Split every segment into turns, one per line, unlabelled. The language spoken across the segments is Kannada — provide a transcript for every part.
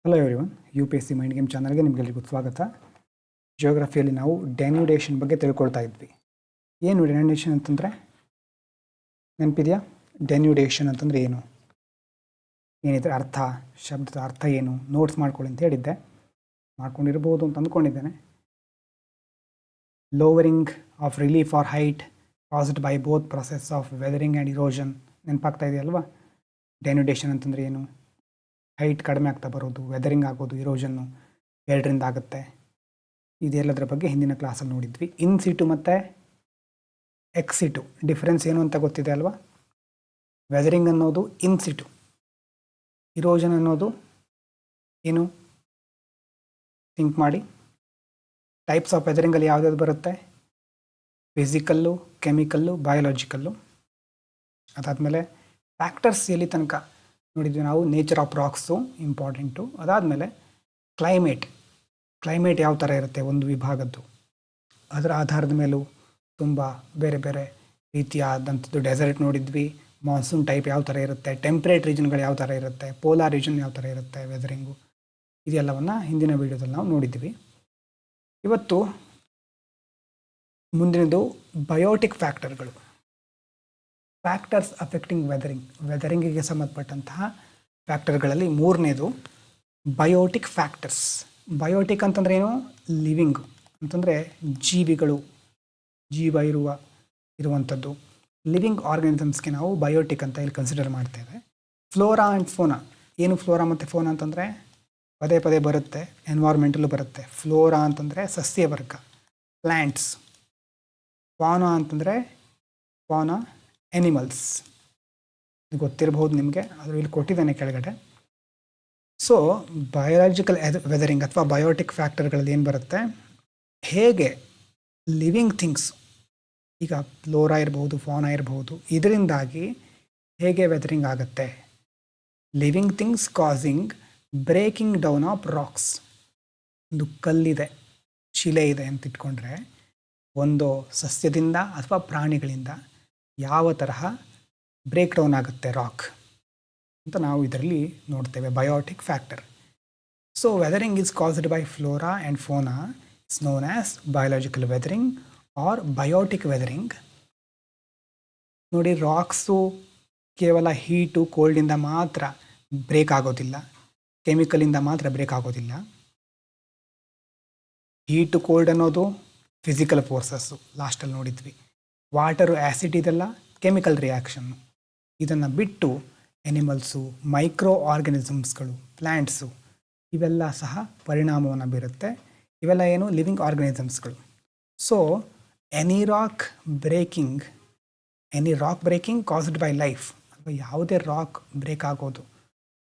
Hello everyone, U P S C mind game ಚಾನಲ್ಗೆ ನಿಮಗೆಲ್ಲರಿಗೂ ಸ್ವಾಗತ. ಜಿಯೋಗ್ರಫಿಯಲ್ಲಿ ನಾವು ಡೆನ್ಯೂಡೇಷನ್ ಬಗ್ಗೆ ತಿಳ್ಕೊಳ್ತಾ ಇದ್ವಿ. ಏನು ಡೆನ್ಯೂಡೇಷನ್ ಅಂತಂದರೆ ನೆನಪಿದೆಯಾ? ಡೆನ್ಯೂಡೇಷನ್ ಅಂತಂದರೆ ಏನು, ಏನಿದ್ರೆ ಅರ್ಥ, ಶಬ್ದದ ಅರ್ಥ ಏನು, ನೋಟ್ಸ್ ಮಾಡ್ಕೊಳ್ಳಿ ಅಂತ ಹೇಳಿದ್ದೆ. ಮಾಡ್ಕೊಂಡಿರ್ಬೋದು ಅಂತ ಅಂದ್ಕೊಂಡಿದ್ದೇನೆ. Lowering of relief or height caused by both process of weathering and erosion. ನೆನಪಾಗ್ತಾ ಇದೆಯಲ್ವಾ? ಡೆನ್ಯೂಡೇಷನ್ ಅಂತಂದರೆ ಏನು? ಹೈಟ್ ಕಡಿಮೆ ಆಗ್ತಾ ಬರೋದು, ವೆದರಿಂಗ್ ಆಗೋದು, ಇರೋಷನ್ನು ಎರಡರಿಂದ ಆಗುತ್ತೆ. ಇದೆಲ್ಲದರ ಬಗ್ಗೆ ಹಿಂದಿನ ಕ್ಲಾಸಲ್ಲಿ ನೋಡಿದ್ವಿ. ಇನ್ ಸಿಟು ಮತ್ತು ಎಕ್ಸ್ ಸಿಟು ಡಿಫ್ರೆನ್ಸ್ ಏನು ಅಂತ ಗೊತ್ತಿದೆ ಅಲ್ವಾ? ವೆದರಿಂಗ್ ಅನ್ನೋದು ಇನ್ ಸಿಟು, ಇರೋಷನ್ ಅನ್ನೋದು ಏನು? ಥಿಂಕ್ ಮಾಡಿ. ಟೈಪ್ಸ್ ಆಫ್ ವೆದರಿಂಗಲ್ಲಿ ಯಾವುದ್ಯಾವುದು ಬರುತ್ತೆ? Physical, chemical, biological. ಅದಾದಮೇಲೆ ಫ್ಯಾಕ್ಟರ್ಸ್ ಎಲ್ಲಿ ತನಕ ನೋಡಿದ್ವಿ ನಾವು? Nature of rocks important. ಅದಾದಮೇಲೆ ಕ್ಲೈಮೇಟ್ ಯಾವ ಥರ ಇರುತ್ತೆ ಒಂದು ವಿಭಾಗದ್ದು, ಅದರ ಆಧಾರದ ಮೇಲೂ ತುಂಬ ಬೇರೆ ಬೇರೆ ರೀತಿಯಾದಂಥದ್ದು. ಡೆಸರ್ಟ್ ನೋಡಿದ್ವಿ. ಮಾನ್ಸೂನ್ ಟೈಪ್ ಯಾವ ಥರ ಇರುತ್ತೆ, ಟೆಂಪ್ರೇಟ್ ರೀಜನ್ಗಳು ಯಾವ ಥರ ಇರುತ್ತೆ, ಪೋಲಾರ್ ರೀಜನ್ ಯಾವ ಥರ ಇರುತ್ತೆ, ವೆದರಿಂಗು, ಇದೆಲ್ಲವನ್ನು ಹಿಂದಿನ ವೀಡಿಯೋದಲ್ಲಿ ನಾವು ನೋಡಿದ್ವಿ. ಇವತ್ತು ಮುಂದಿನದು ಬಯೋಟಿಕ್ ಫ್ಯಾಕ್ಟರ್ಗಳು. ಫ್ಯಾಕ್ಟರ್ಸ್ ಅಫೆಕ್ಟಿಂಗ್ ವೆದರಿಂಗಿಗೆ ಸಂಬಂಧಪಟ್ಟಂತಹ ಫ್ಯಾಕ್ಟರ್ಗಳಲ್ಲಿ ಮೂರನೇದು ಬಯೋಟಿಕ್ ಫ್ಯಾಕ್ಟರ್ಸ್. ಬಯೋಟಿಕ್ ಅಂತಂದ್ರೆ ಏನು? ಲಿವಿಂಗ್ ಅಂತಂದರೆ ಜೀವಿಗಳು, ಜೀವ ಇರುವಂಥದ್ದು. ಲಿವಿಂಗ್ ಆರ್ಗಾನಿಸಮ್ಸ್ಗೆ ನಾವು ಬಯೋಟಿಕ್ ಅಂತ ಇಲ್ಲಿ ಕನ್ಸಿಡರ್ ಮಾಡ್ತೇವೆ. Flora and fauna. ಏನು ಫ್ಲೋರಾ ಮತ್ತು ಫೋನಾ ಅಂತಂದರೆ ಪದೇ ಪದೇ ಬರುತ್ತೆ, ಎನ್ವೈರ್ಮೆಂಟಲ್ಲೂ ಬರುತ್ತೆ. ಫ್ಲೋರಾ ಅಂತಂದರೆ ಸಸ್ಯವರ್ಗ, ಪ್ಲ್ಯಾಂಟ್ಸ್. ಫಾನಾ ಅಂತಂದರೆ ಎನಿಮಲ್ಸ್. ಇದು ಗೊತ್ತಿರಬಹುದು ನಿಮಗೆ, ಅದು ಇಲ್ಲಿ ಕೊಟ್ಟಿದ್ದಾನೆ ಕೆಳಗಡೆ. ಸೊ ಬಯೋಲಾಜಿಕಲ್ ವೆದರಿಂಗ್ ಅಥವಾ ಬಯೋಟಿಕ್ ಫ್ಯಾಕ್ಟರ್ಗಳಲ್ಲಿ ಏನು ಬರುತ್ತೆ? ಹೇಗೆ ಲಿವಿಂಗ್ ಥಿಂಗ್ಸ್, ಈಗ ಫ್ಲೋರಾ ಇರಬಹುದು, ಫಾನಾ ಇರಬಹುದು, ಇದರಿಂದಾಗಿ ಹೇಗೆ ವೆದರಿಂಗ್ ಆಗುತ್ತೆ. Living things causing breaking down off racks. ಒಂದು ಕಲ್ಲಿದೆ, ಶಿಲೆ ಇದೆ ಅಂತ ಇಟ್ಕೊಂಡ್ರೆ, ಒಂದು ಸಸ್ಯದಿಂದ ಅಥವಾ ಪ್ರಾಣಿಗಳಿಂದ ಯಾವ ತರಹ ಬ್ರೇಕ್ ಡೌನ್ ಆಗುತ್ತೆ ರಾಕ್ ಅಂತ ನಾವು ಇದರಲ್ಲಿ ನೋಡ್ತೇವೆ. Biotic factor. So weathering is caused by flora and fauna is known as biological weathering or biotic weathering. ನೋಡಿ, ರಾಕ್ಸು ಕೇವಲ ಹೀಟು, ಕೋಲ್ಡಿಂದ ಮಾತ್ರ ಬ್ರೇಕ್ ಆಗೋದಿಲ್ಲ, ಕೆಮಿಕಲಿಂದ ಮಾತ್ರ ಬ್ರೇಕ್ ಆಗೋದಿಲ್ಲ. ಹೀಟು, ಕೋಲ್ಡ್ ಅನ್ನೋದು ಫಿಸಿಕಲ್ ಫೋರ್ಸಸ್ಸು, ಲಾಸ್ಟಲ್ಲಿ ನೋಡಿದ್ವಿ. ವಾಟರು, ಆ್ಯಸಿಡ್ ಇದೆಲ್ಲ ಕೆಮಿಕಲ್ ರಿಯಾಕ್ಷನ್ನು. ಇದನ್ನು ಬಿಟ್ಟು ಎನಿಮಲ್ಸು, ಮೈಕ್ರೋ ಆರ್ಗನಿಸಮ್ಸ್ಗಳು, ಪ್ಲ್ಯಾಂಟ್ಸು, ಇವೆಲ್ಲ ಸಹ ಪರಿಣಾಮವನ್ನು ಬೀರುತ್ತೆ. ಇವೆಲ್ಲ ಏನು? ಲಿವಿಂಗ್ ಆರ್ಗನಿಸಮ್ಸ್ಗಳು. So any rock breaking caused by life, ಅಥವಾ ಯಾವುದೇ ರಾಕ್ ಬ್ರೇಕ್ ಆಗೋದು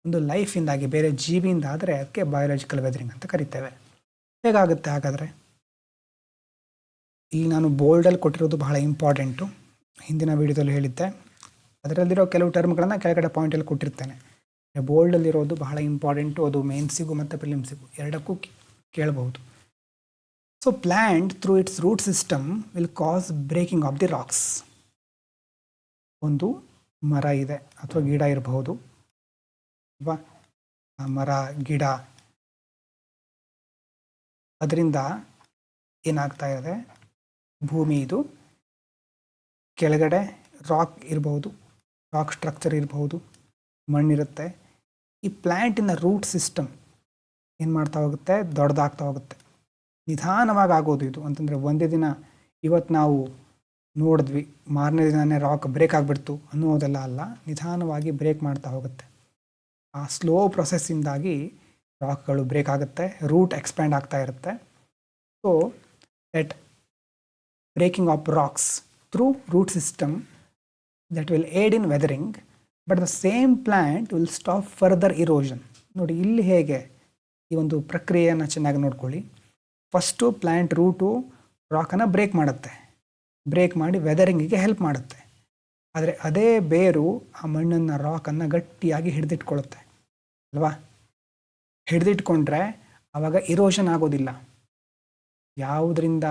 ಒಂದು ಲೈಫಿಂದಾಗಿ, ಬೇರೆ ಜೀವಿಯಿಂದ ಆದರೆ ಅದಕ್ಕೆ ಬಯೋಲಾಜಿಕಲ್ ವೆದರಿಂಗ್ ಅಂತ ಕರಿತೇವೆ. ಹೇಗಾಗುತ್ತೆ ಹಾಗಾದರೆ? ಇಲ್ಲಿ ನಾನು ಬೋಲ್ಡಲ್ಲಿ ಕೊಟ್ಟಿರೋದು ಬಹಳ ಇಂಪಾರ್ಟೆಂಟು. ಹಿಂದಿನ ವೀಡಿಯೋದಲ್ಲಿ ಹೇಳಿದ್ದೆ. ಅದರಲ್ಲಿರೋ ಕೆಲವು ಟರ್ಮ್ಗಳನ್ನು ಕೆಳಗಡೆ ಪಾಯಿಂಟಲ್ಲಿ ಕೊಟ್ಟಿರ್ತೇನೆ. ಬೋಲ್ಡಲ್ಲಿರೋದು ಬಹಳ ಇಂಪಾರ್ಟೆಂಟು. ಅದು ಮೇನ್ಸಿಗೂ ಮತ್ತು ಪ್ರಿಲಿಮ್ಸಿಗೂ ಎರಡಕ್ಕೂ ಕೇಳಬಹುದು. So plant through its root system will cause breaking of the rocks. ಒಂದು ಮರ ಇದೆ ಅಥವಾ ಗಿಡ ಇರಬಹುದು, ಅಲ್ವಾ? ಆ ಮರ, ಗಿಡ, ಅದರಿಂದ ಏನಾಗ್ತಾ ಇದೆ? ಭೂಮಿ ಇದು ಕೆಳಗಡೆ ರಾಕ್ ಇರಬಹುದು, ರಾಕ್ ಸ್ಟ್ರಕ್ಚರ್ ಇರಬಹುದು, ಮಣ್ಣಿರುತ್ತೆ. ಈ ಪ್ಲ್ಯಾಂಟಿನ ರೂಟ್ ಸಿಸ್ಟಮ್ ಏನು ಮಾಡ್ತಾ ಹೋಗುತ್ತೆ? ದೊಡ್ಡದಾಗ್ತಾ ಹೋಗುತ್ತೆ. ನಿಧಾನವಾಗಿ ಆಗೋದು ಇದು. ಅಂತಂದರೆ ಒಂದೇ ದಿನ, ಇವತ್ತು ನಾವು ನೋಡಿದ್ವಿ, ಮಾರನೇ ದಿನವೇ ರಾಕ್ ಬ್ರೇಕ್ ಆಗಿಬಿಡ್ತು ಅನ್ನೋದೆಲ್ಲ ಅಲ್ಲ. ನಿಧಾನವಾಗಿ ಬ್ರೇಕ್ ಮಾಡ್ತಾ ಹೋಗುತ್ತೆ. ಆ ಸ್ಲೋ ಪ್ರೊಸೆಸ್ಸಿಂದಾಗಿ ರಾಕ್ಗಳು ಬ್ರೇಕ್ ಆಗುತ್ತೆ, ರೂಟ್ ಎಕ್ಸ್ಪ್ಯಾಂಡ್ ಆಗ್ತಾ ಇರುತ್ತೆ. So at breaking of rocks through root system that will aid in weathering, but the same plant will stop further erosion. ನೋಡಿ ಇಲ್ಲಿ ಹೇಗೆ ಈ ಒಂದು ಪ್ರಕ್ರಿಯೆಯನ್ನು ಚೆನ್ನಾಗಿ ನೋಡ್ಕೊಳ್ಳಿ. ಫಸ್ಟು ಪ್ಲ್ಯಾಂಟ್ ರೂಟು ರಾಕನ್ನು ಬ್ರೇಕ್ ಮಾಡುತ್ತೆ, ಬ್ರೇಕ್ ಮಾಡಿ ವೆದರಿಂಗಿಗೆ ಹೆಲ್ಪ್ ಮಾಡುತ್ತೆ. ಆದರೆ ಅದೇ ಬೇರು ಆ ಮಣ್ಣನ್ನು, ರಾಕನ್ನು ಗಟ್ಟಿಯಾಗಿ ಹಿಡಿದಿಟ್ಕೊಳ್ಳುತ್ತೆ, ಅಲ್ವಾ? ಹಿಡಿದಿಟ್ಕೊಂಡ್ರೆ ಆವಾಗ ಇರೋಷನ್ ಆಗೋದಿಲ್ಲ. ಯಾವುದರಿಂದ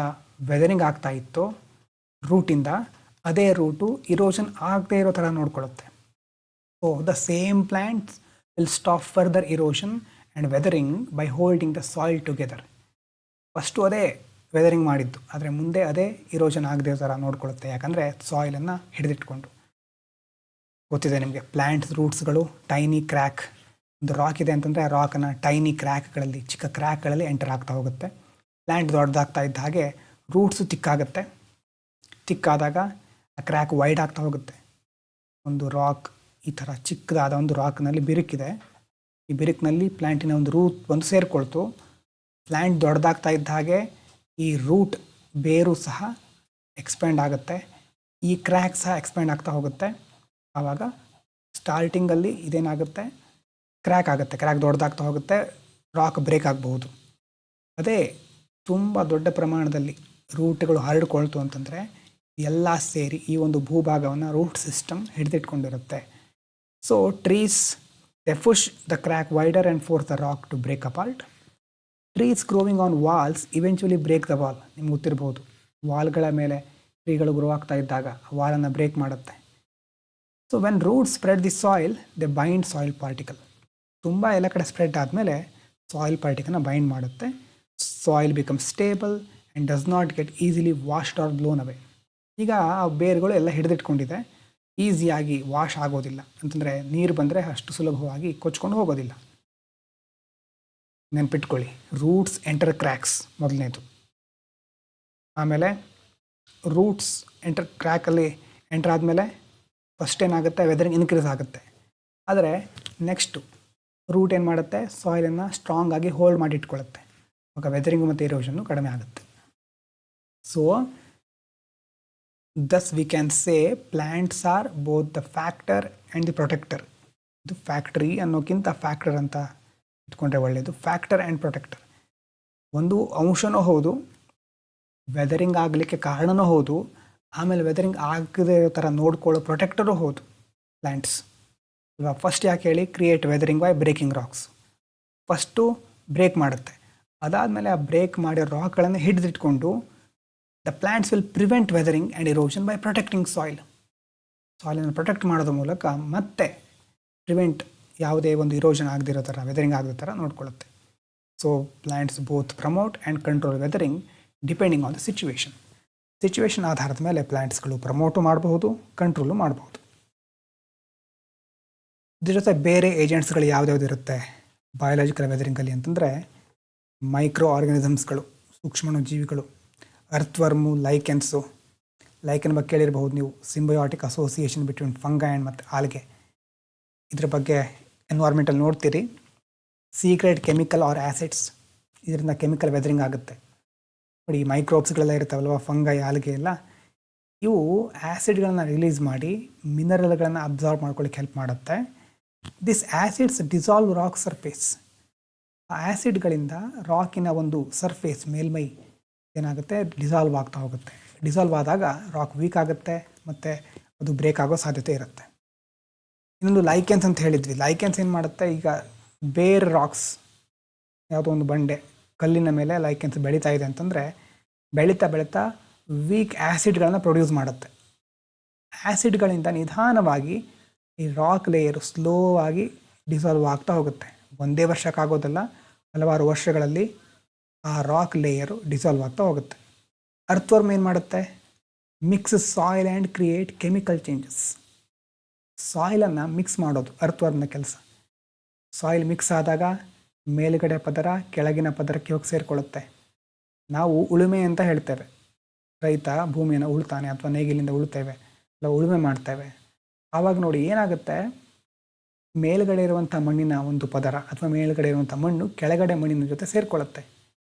ವೆದರಿಂಗ್ ಆಗ್ತಾ ಇತ್ತೋ ರೂಟಿಂದ, ಅದೇ ರೂಟು ಇರೋಷನ್ ಆಗದೇ ಇರೋ ಥರ ನೋಡ್ಕೊಳ್ಳುತ್ತೆ. So the same plants will stop further erosion and weathering by holding the soil together. First ಅದೇ ವೆದರಿಂಗ್ ಮಾಡಿದ್ದು, ಆದರೆ ಮುಂದೆ ಅದೇ ಇರೋಷನ್ ಆಗದೆ ಥರ ನೋಡ್ಕೊಳ್ಳುತ್ತೆ, ಯಾಕಂದರೆ ಸಾಯಿಲನ್ನು ಹಿಡಿದಿಟ್ಕೊಂಡು. ಗೊತ್ತಿದೆ ನಿಮಗೆ, ಪ್ಲ್ಯಾಂಟ್ಸ್ ರೂಟ್ಸ್ಗಳು ಟೈನಿ ಕ್ರ್ಯಾಕ್, ಒಂದು ರಾಕ್ ಇದೆ ಅಂತಂದರೆ ಆ ರಾಕನ್ನು ಟೈನಿ ಕ್ರ್ಯಾಕ್ಗಳಲ್ಲಿ, ಚಿಕ್ಕ ಕ್ರ್ಯಾಕ್ಗಳಲ್ಲಿ ಎಂಟರ್ ಆಗ್ತಾ ಹೋಗುತ್ತೆ. ಪ್ಲ್ಯಾಂಟ್ ದೊಡ್ಡದಾಗ್ತಾ ಇದ್ದ ಹಾಗೆ ರೂಟ್ಸು ತಿಕ್ಕಾಗುತ್ತೆ. ತಿಕ್ಕಾದಾಗ ಆ ಕ್ರ್ಯಾಕ್ ವೈಡ್ ಆಗ್ತಾ ಹೋಗುತ್ತೆ. ಒಂದು ರಾಕ್, ಈ ಥರ ಚಿಕ್ಕದಾದ ಒಂದು ರಾಕ್ನಲ್ಲಿ ಬಿರುಕಿದೆ, ಈ ಬಿರುಕಿನಲ್ಲಿ ಪ್ಲ್ಯಾಂಟಿನ ಒಂದು ರೂಟ್ ಬಂದು ಸೇರಿಕೊಳ್ತು. ಪ್ಲ್ಯಾಂಟ್ ದೊಡ್ಡದಾಗ್ತಾ ಇದ್ದ ಹಾಗೆ ಈ ರೂಟ್ ಬೇರು ಸಹ ಎಕ್ಸ್ಪ್ಯಾಂಡ್ ಆಗುತ್ತೆ, ಈ ಕ್ರ್ಯಾಕ್ ಸಹ ಎಕ್ಸ್ಪ್ಯಾಂಡ್ ಆಗ್ತಾ ಹೋಗುತ್ತೆ. ಆವಾಗ ಸ್ಟಾರ್ಟಿಂಗಲ್ಲಿ ಇದೇನಾಗುತ್ತೆ, ಕ್ರ್ಯಾಕ್ ಆಗುತ್ತೆ, ಕ್ರ್ಯಾಕ್ ದೊಡ್ಡದಾಗ್ತಾ ಹೋಗುತ್ತೆ, ರಾಕ್ ಬ್ರೇಕ್ ಆಗಬಹುದು. ಅದೇ ತುಂಬ ದೊಡ್ಡ ಪ್ರಮಾಣದಲ್ಲಿ ರೂಟ್ಗಳು ಹರಡ್ಕೊಳ್ತು ಅಂತಂದರೆ ಎಲ್ಲ ಸೇರಿ ಈ ಒಂದು ಭೂಭಾಗವನ್ನು ರೂಟ್ ಸಿಸ್ಟಮ್ ಹಿಡಿದಿಟ್ಕೊಂಡಿರುತ್ತೆ. So trees they push the crack wider and force the rock to break apart. Trees growing on walls eventually break the wall. ನಿಮ್ಗೆ ಗೊತ್ತಿರ್ಬೋದು, ವಾಲ್ಗಳ ಮೇಲೆ ಟ್ರೀಗಳು ಗ್ರೋ ಆಗ್ತಾ ಇದ್ದಾಗ ವಾಲನ್ನು ಬ್ರೇಕ್ ಮಾಡುತ್ತೆ. So when roots spread the soil they bind soil particle. ತುಂಬ ಎಲ್ಲ ಕಡೆ ಸ್ಪ್ರೆಡ್ ಆದಮೇಲೆ ಸಾಯಿಲ್ ಪಾರ್ಟಿಕಲ್ನ ಬೈಂಡ್ ಮಾಡುತ್ತೆ. Soil become stable and does not get easily washed R blown ಅವೇ. ಈಗ ಆ ಬೇರುಗಳು ಎಲ್ಲ ಹಿಡಿದಿಟ್ಕೊಂಡಿದೆ, ಈಸಿಯಾಗಿ ವಾಶ್ ಆಗೋದಿಲ್ಲ, ಅಂತಂದರೆ ನೀರು ಬಂದರೆ ಅಷ್ಟು ಸುಲಭವಾಗಿ ಕೊಚ್ಕೊಂಡು ಹೋಗೋದಿಲ್ಲ. ನೆನ್ಪಿಟ್ಕೊಳ್ಳಿ, ರೂಟ್ಸ್ ಎಂಟರ್ ಕ್ರ್ಯಾಕ್ಸ್ ಮೊದಲನೇದು. ಆಮೇಲೆ ರೂಟ್ಸ್ ಎಂಟರ್ ಕ್ರ್ಯಾಕಲ್ಲಿ ಎಂಟರ್ ಆದಮೇಲೆ ಫಸ್ಟ್ ಏನಾಗುತ್ತೆ, ವೆದರಿಂಗ್ ಇನ್ಕ್ರೀಸ್ ಆಗುತ್ತೆ. ಆದರೆ ನೆಕ್ಸ್ಟು ರೂಟ್ ಏನು ಮಾಡುತ್ತೆ, ಸಾಯಿಲನ್ನು ಸ್ಟ್ರಾಂಗ್ ಆಗಿ ಹೋಲ್ಡ್ ಮಾಡಿ ಇಟ್ಕೊಳ್ಳುತ್ತೆ. ಆವಾಗ ವೆದರಿಂಗು ಮತ್ತು ಇರೋಷನ್ನು ಕಡಿಮೆ ಆಗುತ್ತೆ. So thus we can say plants are both the factor and the protector. ಇದು ಫ್ಯಾಕ್ಟ್ರಿ ಅನ್ನೋಕ್ಕಿಂತ ಫ್ಯಾಕ್ಟರ್ ಅಂತ ಇಟ್ಕೊಂಡ್ರೆ ಒಳ್ಳೆಯದು. ಫ್ಯಾಕ್ಟರ್ ಆ್ಯಂಡ್ ಪ್ರೊಟೆಕ್ಟರ್ ಒಂದು ಅಂಶನೂ ಹೌದು, ವೆದರಿಂಗ್ ಆಗಲಿಕ್ಕೆ ಕಾರಣನೂ ಹೌದು, ಆಮೇಲೆ ವೆದರಿಂಗ್ ಆಗದೇ ಇರೋ ಥರ ನೋಡ್ಕೊಳ್ಳೋ ಪ್ರೊಟೆಕ್ಟರೂ ಹೌದು ಪ್ಲ್ಯಾಂಟ್ಸ್. ಇವಾಗ ಫಸ್ಟ್ ಯಾಕೆ ಹೇಳಿ, create weathering by breaking rocks. First break ಮಾಡುತ್ತೆ, ಅದಾದಮೇಲೆ ಆ ಬ್ರೇಕ್ ಮಾಡಿರೋ ರಾಕ್ಗಳನ್ನು ಹಿಡಿದಿಟ್ಕೊಂಡು the plants will prevent weathering and erosion by protecting soil. ಸಾಯಿಲನ್ನು ಪ್ರೊಟೆಕ್ಟ್ ಮಾಡೋದ್ರ ಮೂಲಕ ಮತ್ತೆ ಪ್ರಿವೆಂಟ್, ಯಾವುದೇ ಒಂದು ಇರೋಷನ್ ಆಗದಿರೋ ಥರ, ವೆದರಿಂಗ್ ಆಗದ ಥರ ನೋಡ್ಕೊಳ್ಳುತ್ತೆ. So plants both promote and control weathering depending on the situation ಆಧಾರದ ಮೇಲೆ ಪ್ಲ್ಯಾಂಟ್ಸ್ಗಳು ಪ್ರಮೋಟು ಮಾಡಬಹುದು, ಕಂಟ್ರೋಲು ಮಾಡಬಹುದು. ಇದ್ರ ಜೊತೆ ಬೇರೆ ಏಜೆಂಟ್ಸ್ಗಳು ಯಾವ್ದ್ಯಾವ್ದು ಇರುತ್ತೆ ಬಯೋಲಾಜಿಕಲ್ ವೆದರಿಂಗಲ್ಲಿ ಅಂತಂದರೆ, ಮೈಕ್ರೋ ಆರ್ಗಾನಿಸಮ್ಸ್ಗಳು, ಸೂಕ್ಷ್ಮಾಣು ಜೀವಿಗಳು, ಅರ್ಥ್ವರ್ಮು, ಲೈಕೆನ್ಸು. ಲೈಕೆನ್ ಬಗ್ಗೆ ಕೇಳಿರಬಹುದು ನೀವು, symbiotic association between fungi and ಮತ್ತು ಆಲ್ಗೆ. ಇದ್ರ ಬಗ್ಗೆ ಎನ್ವೈರ್ಮೆಂಟಲ್ಲಿ ನೋಡ್ತೀರಿ. ಸೀಕ್ರೆಟ್ ಕೆಮಿಕಲ್ ಆರ್ ಆ್ಯಸಿಡ್ಸ್, ಇದರಿಂದ ಕೆಮಿಕಲ್ ವೆದರಿಂಗ್ ಆಗುತ್ತೆ. ನೋಡಿ, ಈ ಮೈಕ್ರೋಬ್ಸ್ಗಳೆಲ್ಲ ಇರ್ತಾವಲ್ವ, ಫಂಗೈ, ಆಲ್ಗೆ ಎಲ್ಲ, ಇವು ಆ್ಯಸಿಡ್ಗಳನ್ನು ರಿಲೀಸ್ ಮಾಡಿ ಮಿನರಲ್ಗಳನ್ನು ಅಬ್ಸಾರ್ಬ್ ಮಾಡ್ಕೊಳ್ಳಿಕ್ಕೆ ಹೆಲ್ಪ್ ಮಾಡುತ್ತೆ. This acids dissolve rock surface. ಆ ಆ್ಯಸಿಡ್ಗಳಿಂದ ರಾಕಿನ ಒಂದು ಸರ್ಫೇಸ್, ಮೇಲ್ಮೈ ಏನಾಗುತ್ತೆ, ಡಿಸಾಲ್ವ್ ಆಗ್ತಾ ಹೋಗುತ್ತೆ. ಡಿಸಾಲ್ವ್ ಆದಾಗ ರಾಕ್ ವೀಕ್ ಆಗುತ್ತೆ ಮತ್ತು ಅದು ಬ್ರೇಕ್ ಆಗೋ ಸಾಧ್ಯತೆ ಇರುತ್ತೆ. ಇನ್ನೊಂದು ಲೈಕೆನ್ಸ್ ಅಂತ ಹೇಳಿದ್ವಿ. ಲೈಕೆನ್ಸ್ ಏನು ಮಾಡುತ್ತೆ, ಈಗ ಬೇರ್ ರಾಕ್ಸ್, ಯಾವುದೋ ಒಂದು ಬಂಡೆ, ಕಲ್ಲಿನ ಮೇಲೆ ಲೈಕೆನ್ಸ್ ಬೆಳೀತಾ ಇದೆ ಅಂತಂದರೆ, ಬೆಳೀತಾ ಬೆಳೀತಾ ವೀಕ್ ಆ್ಯಸಿಡ್ಗಳನ್ನು ಪ್ರೊಡ್ಯೂಸ್ ಮಾಡುತ್ತೆ. ಆ್ಯಸಿಡ್ಗಳಿಂದ ನಿಧಾನವಾಗಿ ಈ ರಾಕ್ ಲೇಯರು ಸ್ಲೋ ಆಗಿ ಡಿಸಾಲ್ವ್ ಆಗ್ತಾ ಹೋಗುತ್ತೆ. ಒಂದೇ ವರ್ಷಕ್ಕಾಗೋದಲ್ಲ, ಹಲವಾರು ವರ್ಷಗಳಲ್ಲಿ ಆ ರಾಕ್ ಲೇಯರು ಡಿಸಾಲ್ವ್ ಆಗ್ತಾ ಹೋಗುತ್ತೆ. ಅರ್ಥ್ವರ್ಮ್ ಏನು ಮಾಡುತ್ತೆ, mix soil and create chemical changes. ಸಾಯಿಲನ್ನು ಮಿಕ್ಸ್ ಮಾಡೋದು ಅರ್ಥ್ವರ್ಮ್ನ ಕೆಲಸ. ಸಾಯಿಲ್ ಮಿಕ್ಸ್ ಆದಾಗ ಮೇಲುಗಡೆ ಪದರ ಕೆಳಗಿನ ಪದರಕ್ಕೆ ಹೋಗಿ ಸೇರಿಕೊಳ್ಳುತ್ತೆ. ನಾವು ಉಳುಮೆ ಅಂತ ಹೇಳ್ತೇವೆ. ರೈತ ಭೂಮಿಯನ್ನು ಉಳ್ತಾನೆ ಅಥವಾ ನೇಗಿಲಿಂದ ಉಳ್ತೇವೆ, ಇಲ್ಲ ಉಳುಮೆ ಮಾಡ್ತೇವೆ. ಆವಾಗ ನೋಡಿ ಏನಾಗುತ್ತೆ, ಮೇಲುಗಡೆ ಇರುವಂಥ ಮಣ್ಣಿನ ಒಂದು ಪದರ ಅಥವಾ ಮೇಲುಗಡೆ ಇರುವಂಥ ಮಣ್ಣು ಕೆಳಗಡೆ ಮಣ್ಣಿನ ಜೊತೆ ಸೇರಿಕೊಳ್ಳುತ್ತೆ.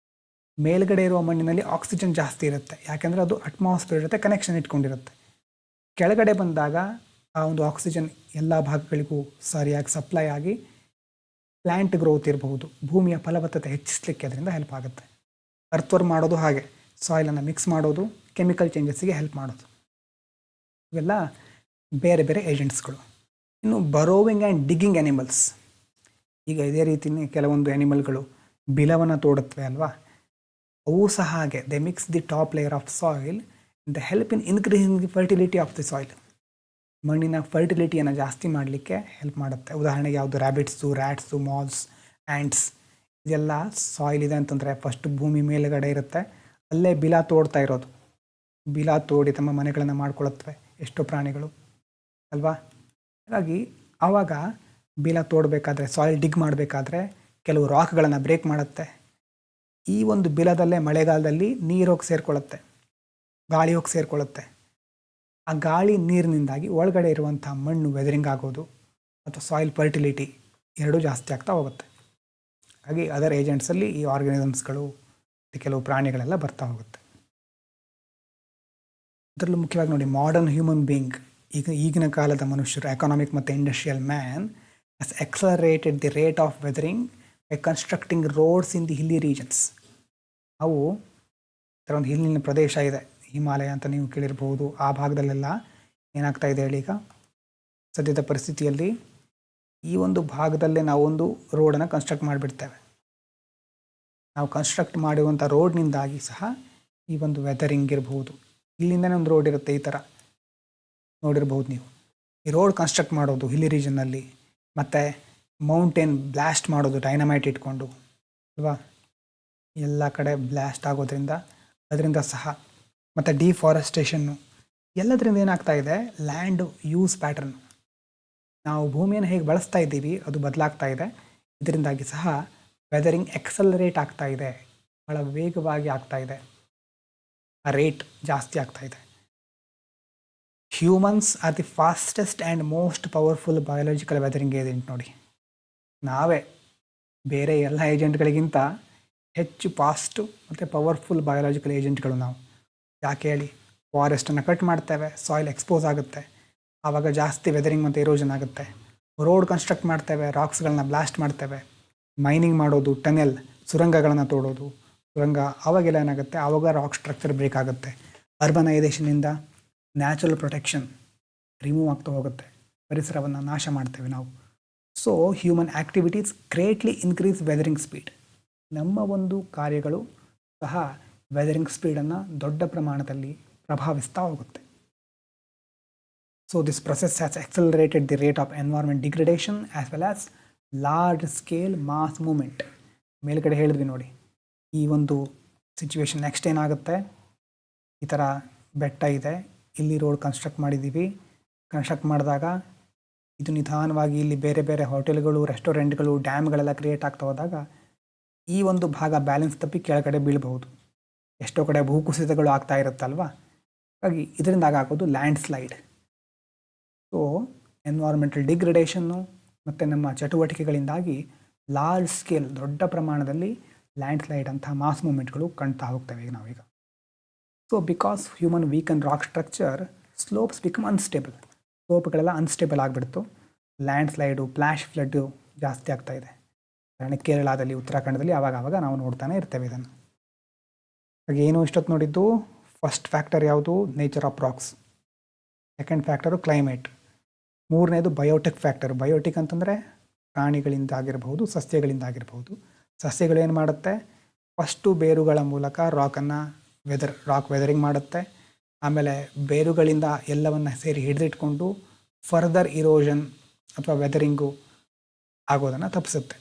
ಮೇಲುಗಡೆ ಇರುವ ಮಣ್ಣಿನಲ್ಲಿ ಆಕ್ಸಿಜನ್ ಜಾಸ್ತಿ ಇರುತ್ತೆ, ಯಾಕೆಂದರೆ ಅದು ಅಟ್ಮಾಸ್ಫಿಯರ್ ಜೊತೆ ಕನೆಕ್ಷನ್ ಇಟ್ಕೊಂಡಿರುತ್ತೆ. ಕೆಳಗಡೆ ಬಂದಾಗ ಆ ಒಂದು ಆಕ್ಸಿಜನ್ ಎಲ್ಲ ಭಾಗಗಳಿಗೂ ಸರಿಯಾಗಿ ಸಪ್ಲೈ ಆಗಿ ಪ್ಲ್ಯಾಂಟ್ ಗ್ರೋತ್ ಇರಬಹುದು, ಭೂಮಿಯ ಫಲವತ್ತತೆ ಹೆಚ್ಚಿಸಲಿಕ್ಕೆ ಅದರಿಂದ ಹೆಲ್ಪ್ ಆಗುತ್ತೆ. ಅರ್ಥ್ವರ್ಮ್ ಮಾಡೋದು ಹಾಗೆ, ಸಾಯಿಲನ್ನು ಮಿಕ್ಸ್ ಮಾಡೋದು, ಕೆಮಿಕಲ್ ಚೇಂಜಸ್ಸಿಗೆ ಹೆಲ್ಪ್ ಮಾಡೋದು. ಇವೆಲ್ಲ ಬೇರೆ ಬೇರೆ ಏಜೆಂಟ್ಸ್ಗಳು. ಇನ್ನು ಬರೋವಿಂಗ್ ಆ್ಯಂಡ್ ಡಿಗ್ಗಿಂಗ್ ಆ್ಯನಿಮಲ್ಸ್. ಈಗ ಇದೇ ರೀತಿಯೇ ಕೆಲವೊಂದು ಆ್ಯನಿಮಲ್ಗಳು ಬಿಲವನ್ನು ತೋಡುತ್ತವೆ ಅಲ್ವಾ, ಅವು ಸಹ ಹಾಗೆ. They mix the top layer of soil, they help in increasing the fertility of the soil. ಮಣ್ಣಿನ ಫರ್ಟಿಲಿಟಿಯನ್ನು ಜಾಸ್ತಿ ಮಾಡಲಿಕ್ಕೆ ಹೆಲ್ಪ್ ಮಾಡುತ್ತೆ. ಉದಾಹರಣೆಗೆ ಯಾವುದು, ರ್ಯಾಬಿಟ್ಸು, ರ್ಯಾಟ್ಸು, ಮಾಲ್ಸ್, ಆ್ಯಂಡ್ಸ್ ಇದೆಲ್ಲ ಸಾಯಿಲ್ ಇದೆ ಅಂತಂದರೆ ಫಸ್ಟ್ ಭೂಮಿ ಮೇಲುಗಡೆ ಇರುತ್ತೆ, ಅಲ್ಲೇ ಬಿಲ ತೋಡ್ತಾ ಇರೋದು. ಬಿಲ ತೋಡಿ ತಮ್ಮ ಮನೆಗಳನ್ನು ಮಾಡ್ಕೊಳ್ಳುತ್ತವೆ ಎಷ್ಟೋ ಪ್ರಾಣಿಗಳು ಅಲ್ವಾ. ಹಾಗಾಗಿ ಆವಾಗ ಬಿಲ ತೋಡಬೇಕಾದ್ರೆ, ಸಾಯಿಲ್ ಡಿಗ್ ಮಾಡಬೇಕಾದ್ರೆ ಕೆಲವು ರಾಕ್ಗಳನ್ನು ಬ್ರೇಕ್ ಮಾಡುತ್ತೆ. ಈ ಒಂದು ಬಿಲದಲ್ಲೇ ಮಳೆಗಾಲದಲ್ಲಿ ನೀರು ಹೋಗಿ ಸೇರಿಕೊಳ್ಳುತ್ತೆ, ಗಾಳಿ ಹೋಗಿ ಸೇರಿಕೊಳ್ಳುತ್ತೆ. ಆ ಗಾಳಿ ನೀರಿನಿಂದಾಗಿ ಒಳಗಡೆ ಇರುವಂಥ ಮಣ್ಣು ವೆದರಿಂಗ್ ಆಗೋದು ಅಥವಾ ಸಾಯಿಲ್ ಫರ್ಟಿಲಿಟಿ ಎರಡೂ ಜಾಸ್ತಿ ಆಗ್ತಾ ಹೋಗುತ್ತೆ. ಹಾಗೆ ಅದರ್ ಏಜೆಂಟ್ಸಲ್ಲಿ ಈ ಆರ್ಗನಿಸಮ್ಸ್ಗಳು ಕೆಲವು ಪ್ರಾಣಿಗಳೆಲ್ಲ ಬರ್ತಾ ಹೋಗುತ್ತೆ. ಅದರಲ್ಲೂ ಮುಖ್ಯವಾಗಿ ನೋಡಿ, ಮಾಡರ್ನ್ ಹ್ಯೂಮನ್ ಬೀಯಿಂಗ್, ಈಗಿನ ಕಾಲದ ಮನುಷ್ಯರು, ಎಕಾನಾಮಿಕ್ ಮತ್ತು industrial man has accelerated the rate of weathering by constructing roads in the hilly regions. ಅವು ಥರ ಒಂದು ಹಿಲ್ಲಿನ ಪ್ರದೇಶ ಇದೆ, ಹಿಮಾಲಯ ಅಂತ ನೀವು ಕೇಳಿರ್ಬೋದು. ಆ ಭಾಗದಲ್ಲೆಲ್ಲ ಏನಾಗ್ತಾ ಇದೆ ಹೇಳಿ, ಈಗ ಸದ್ಯದ ಪರಿಸ್ಥಿತಿಯಲ್ಲಿ ಈ ಒಂದು ಭಾಗದಲ್ಲೇ ನಾವೊಂದು ರೋಡನ್ನು ಕನ್ಸ್ಟ್ರಕ್ಟ್ ಮಾಡಿಬಿಡ್ತೇವೆ. ನಾವು ಕನ್ಸ್ಟ್ರಕ್ಟ್ ಮಾಡಿರುವಂಥ ರೋಡ್ನಿಂದಾಗಿ ಸಹ ಈ ಒಂದು ವೆದರಿಂಗ್ ಇರ್ಬೋದು. ಇಲ್ಲಿಂದನೇ ಒಂದು ರೋಡ್ ಇರುತ್ತೆ, ಈ ಥರ ನೋಡಿರ್ಬೋದು ನೀವು. ಈ ರೋಡ್ ಕನ್ಸ್ಟ್ರಕ್ಟ್ ಮಾಡೋದು ಹಿಲ್ಲಿ ರೀಜನ್ನಲ್ಲಿ, ಮತ್ತು ಮೌಂಟೇನ್ ಬ್ಲಾಸ್ಟ್ ಮಾಡೋದು ಡೈನಮೈಟ್ ಇಟ್ಕೊಂಡು ಅಲ್ವಾ, ಎಲ್ಲ ಕಡೆ ಬ್ಲಾಸ್ಟ್ ಆಗೋದ್ರಿಂದ ಅದರಿಂದ ಸಹ, ಮತ್ತು ಡಿಫಾರೆಸ್ಟೇಷನ್ನು, ಎಲ್ಲದರಿಂದ ಏನಾಗ್ತಾ ಇದೆ, ಲ್ಯಾಂಡ್ ಯೂಸ್ ಪ್ಯಾಟರ್ನ್, ನಾವು ಭೂಮಿಯನ್ನು ಹೇಗೆ ಬಳಸ್ತಾ ಇದ್ದೀವಿ ಅದು ಬದಲಾಗ್ತಾ ಇದೆ. ಇದರಿಂದಾಗಿ ಸಹ ವೆದರಿಂಗ್ ಎಕ್ಸಲರೇಟ್ ಆಗ್ತಾ ಇದೆ, ಭಾಳ ವೇಗವಾಗಿ ಆಗ್ತಾ ಇದೆ, ಆ ರೇಟ್ ಜಾಸ್ತಿ ಆಗ್ತಾ ಇದೆ. Humans R the fastest and most powerful biological weathering agent. ನೋಡಿ, ನಾವೇ ಬೇರೆ ಎಲ್ಲ ಏಜೆಂಟ್ಗಳಿಗಿಂತ ಹೆಚ್ಚು ಫಾಸ್ಟು ಮತ್ತು ಪವರ್ಫುಲ್ ಬಯೋಲಾಜಿಕಲ್ ಏಜೆಂಟ್ಗಳು ನಾವು. ಯಾಕೆ ಹೇಳಿ, ಫಾರೆಸ್ಟನ್ನು ಕಟ್ ಮಾಡ್ತೇವೆ, ಸಾಯಿಲ್ ಎಕ್ಸ್ಪೋಸ್ ಆಗುತ್ತೆ, ಆವಾಗ ಜಾಸ್ತಿ ವೆದರಿಂಗ್ ಮತ್ತು ಎರೋಷನ್ ಆಗುತ್ತೆ. ರೋಡ್ ಕನ್ಸ್ಟ್ರಕ್ಟ್ ಮಾಡ್ತೇವೆ, ರಾಕ್ಸ್ಗಳನ್ನ ಬ್ಲಾಸ್ಟ್ ಮಾಡ್ತೇವೆ, ಮೈನಿಂಗ್ ಮಾಡೋದು, ಟನೆಲ್ ಸುರಂಗಗಳನ್ನು ತೋಡೋದು, ಸುರಂಗ, ಆವಾಗೆಲ್ಲ ಏನಾಗುತ್ತೆ, ಆವಾಗ ರಾಕ್ ಸ್ಟ್ರಕ್ಚರ್ ಬ್ರೇಕ್ ಆಗುತ್ತೆ. ಅರ್ಬನೈಸೇಷನಿಂದ ನ್ಯಾಚುರಲ್ ಪ್ರೊಟೆಕ್ಷನ್ ರಿಮೂವ್ ಆಗ್ತಾ ಹೋಗುತ್ತೆ, ಪರಿಸರವನ್ನು ನಾಶ ಮಾಡ್ತೇವೆ ನಾವು. So human activities greatly increase weathering speed. ನಮ್ಮ ಒಂದು ಕಾರ್ಯಗಳು ಸಹ ವೆದರಿಂಗ್ ಸ್ಪೀಡನ್ನು ದೊಡ್ಡ ಪ್ರಮಾಣದಲ್ಲಿ ಪ್ರಭಾವಿಸ್ತಾ ಹೋಗುತ್ತೆ. So this process has accelerated the rate of environment degradation as well as large scale mass movement. ಮೇಲ್ಗಡೆ ಹೇಳಿದ್ವಿ ನೋಡಿ, ಈ ಒಂದು ಸಿಚುವೇಶನ್ ನೆಕ್ಸ್ಟ್ ಏನಾಗುತ್ತೆ, ಈ ಥರ ಬೆಟ್ಟ ಇದೆ, ಇಲ್ಲಿ ರೋಡ್ ಕನ್ಸ್ಟ್ರಕ್ಟ್ ಮಾಡಿದ್ದೀವಿ, ಕನ್ಸ್ಟ್ರಕ್ಟ್ ಮಾಡಿದಾಗ ಇದು ನಿಧಾನವಾಗಿ ಇಲ್ಲಿ ಬೇರೆ ಬೇರೆ ಹೋಟೆಲ್ಗಳು, ರೆಸ್ಟೋರೆಂಟ್ಗಳು, ಡ್ಯಾಮ್ಗಳೆಲ್ಲ ಕ್ರಿಯೇಟ್ ಆಗ್ತಾ ಹೋದಾಗ ಈ ಒಂದು ಭಾಗ ಬ್ಯಾಲೆನ್ಸ್ ತಪ್ಪಿ ಕೆಳಗಡೆ ಬೀಳ್ಬಹುದು. ಎಷ್ಟೋ ಕಡೆ ಭೂಕುಸಿತಗಳು ಆಗ್ತಾ ಇರುತ್ತಲ್ವ, ಹಾಗಾಗಿ ಇದರಿಂದ ಆಗೋದು landslide. So environmental degradation ಮತ್ತು ನಮ್ಮ ಚಟುವಟಿಕೆಗಳಿಂದಾಗಿ ಲಾರ್ಜ್ ಸ್ಕೇಲ್, ದೊಡ್ಡ ಪ್ರಮಾಣದಲ್ಲಿ ಲ್ಯಾಂಡ್ ಸ್ಲೈಡ್ ಅಂತಹ ಮಾಸ್ ಮೂಮೆಂಟ್ಗಳು ಕಾಣ್ತಾ ಹೋಗ್ತವೆ ಈಗ ನಾವೀಗ. So because human weaken rock structure, slopes become unstable. ಸ್ಲೋಪ್ಗಳೆಲ್ಲ ಅನ್ಸ್ಟೇಬಲ್ ಆಗಿಬಿಡ್ತು, ಲ್ಯಾಂಡ್ ಸ್ಲೈಡು, ಫ್ಲ್ಯಾಶ್ ಫ್ಲಡ್ಡು ಜಾಸ್ತಿ ಆಗ್ತಾ ಇದೆ. ಕೇರಳದಲ್ಲಿ, ಉತ್ತರಾಖಂಡದಲ್ಲಿ ಆವಾಗ ನಾವು ನೋಡ್ತಾನೆ ಇರ್ತೇವೆ ಇದನ್ನು. ಹಾಗೆ ಏನು ಇಷ್ಟೊತ್ತು ನೋಡಿದ್ದು, ಫಸ್ಟ್ ಫ್ಯಾಕ್ಟರ್ ಯಾವುದು, nature of racks. Second factor climate. ಮೂರನೇದು ಬಯೋಟಿಕ್ ಫ್ಯಾಕ್ಟರ್. ಬಯೋಟಿಕ್ ಅಂತಂದರೆ ಪ್ರಾಣಿಗಳಿಂದ ಆಗಿರಬಹುದು, ಸಸ್ಯಗಳಿಂದ ಆಗಿರಬಹುದು. ಸಸ್ಯಗಳು ಏನು ಮಾಡುತ್ತೆ, ಫಸ್ಟು ಬೇರುಗಳ ಮೂಲಕ ರಾಕ್ ವೆದರಿಂಗ್ ಮಾಡುತ್ತೆ, ಆಮೇಲೆ ಬೇರುಗಳಿಂದ ಎಲ್ಲವನ್ನು ಸೇರಿ ಹಿಡಿದಿಟ್ಕೊಂಡು ಫರ್ದರ್ ಇರೋಷನ್ ಅಥವಾ ವೆದರಿಂಗು ಆಗೋದನ್ನು ತಪ್ಪಿಸುತ್ತೆ.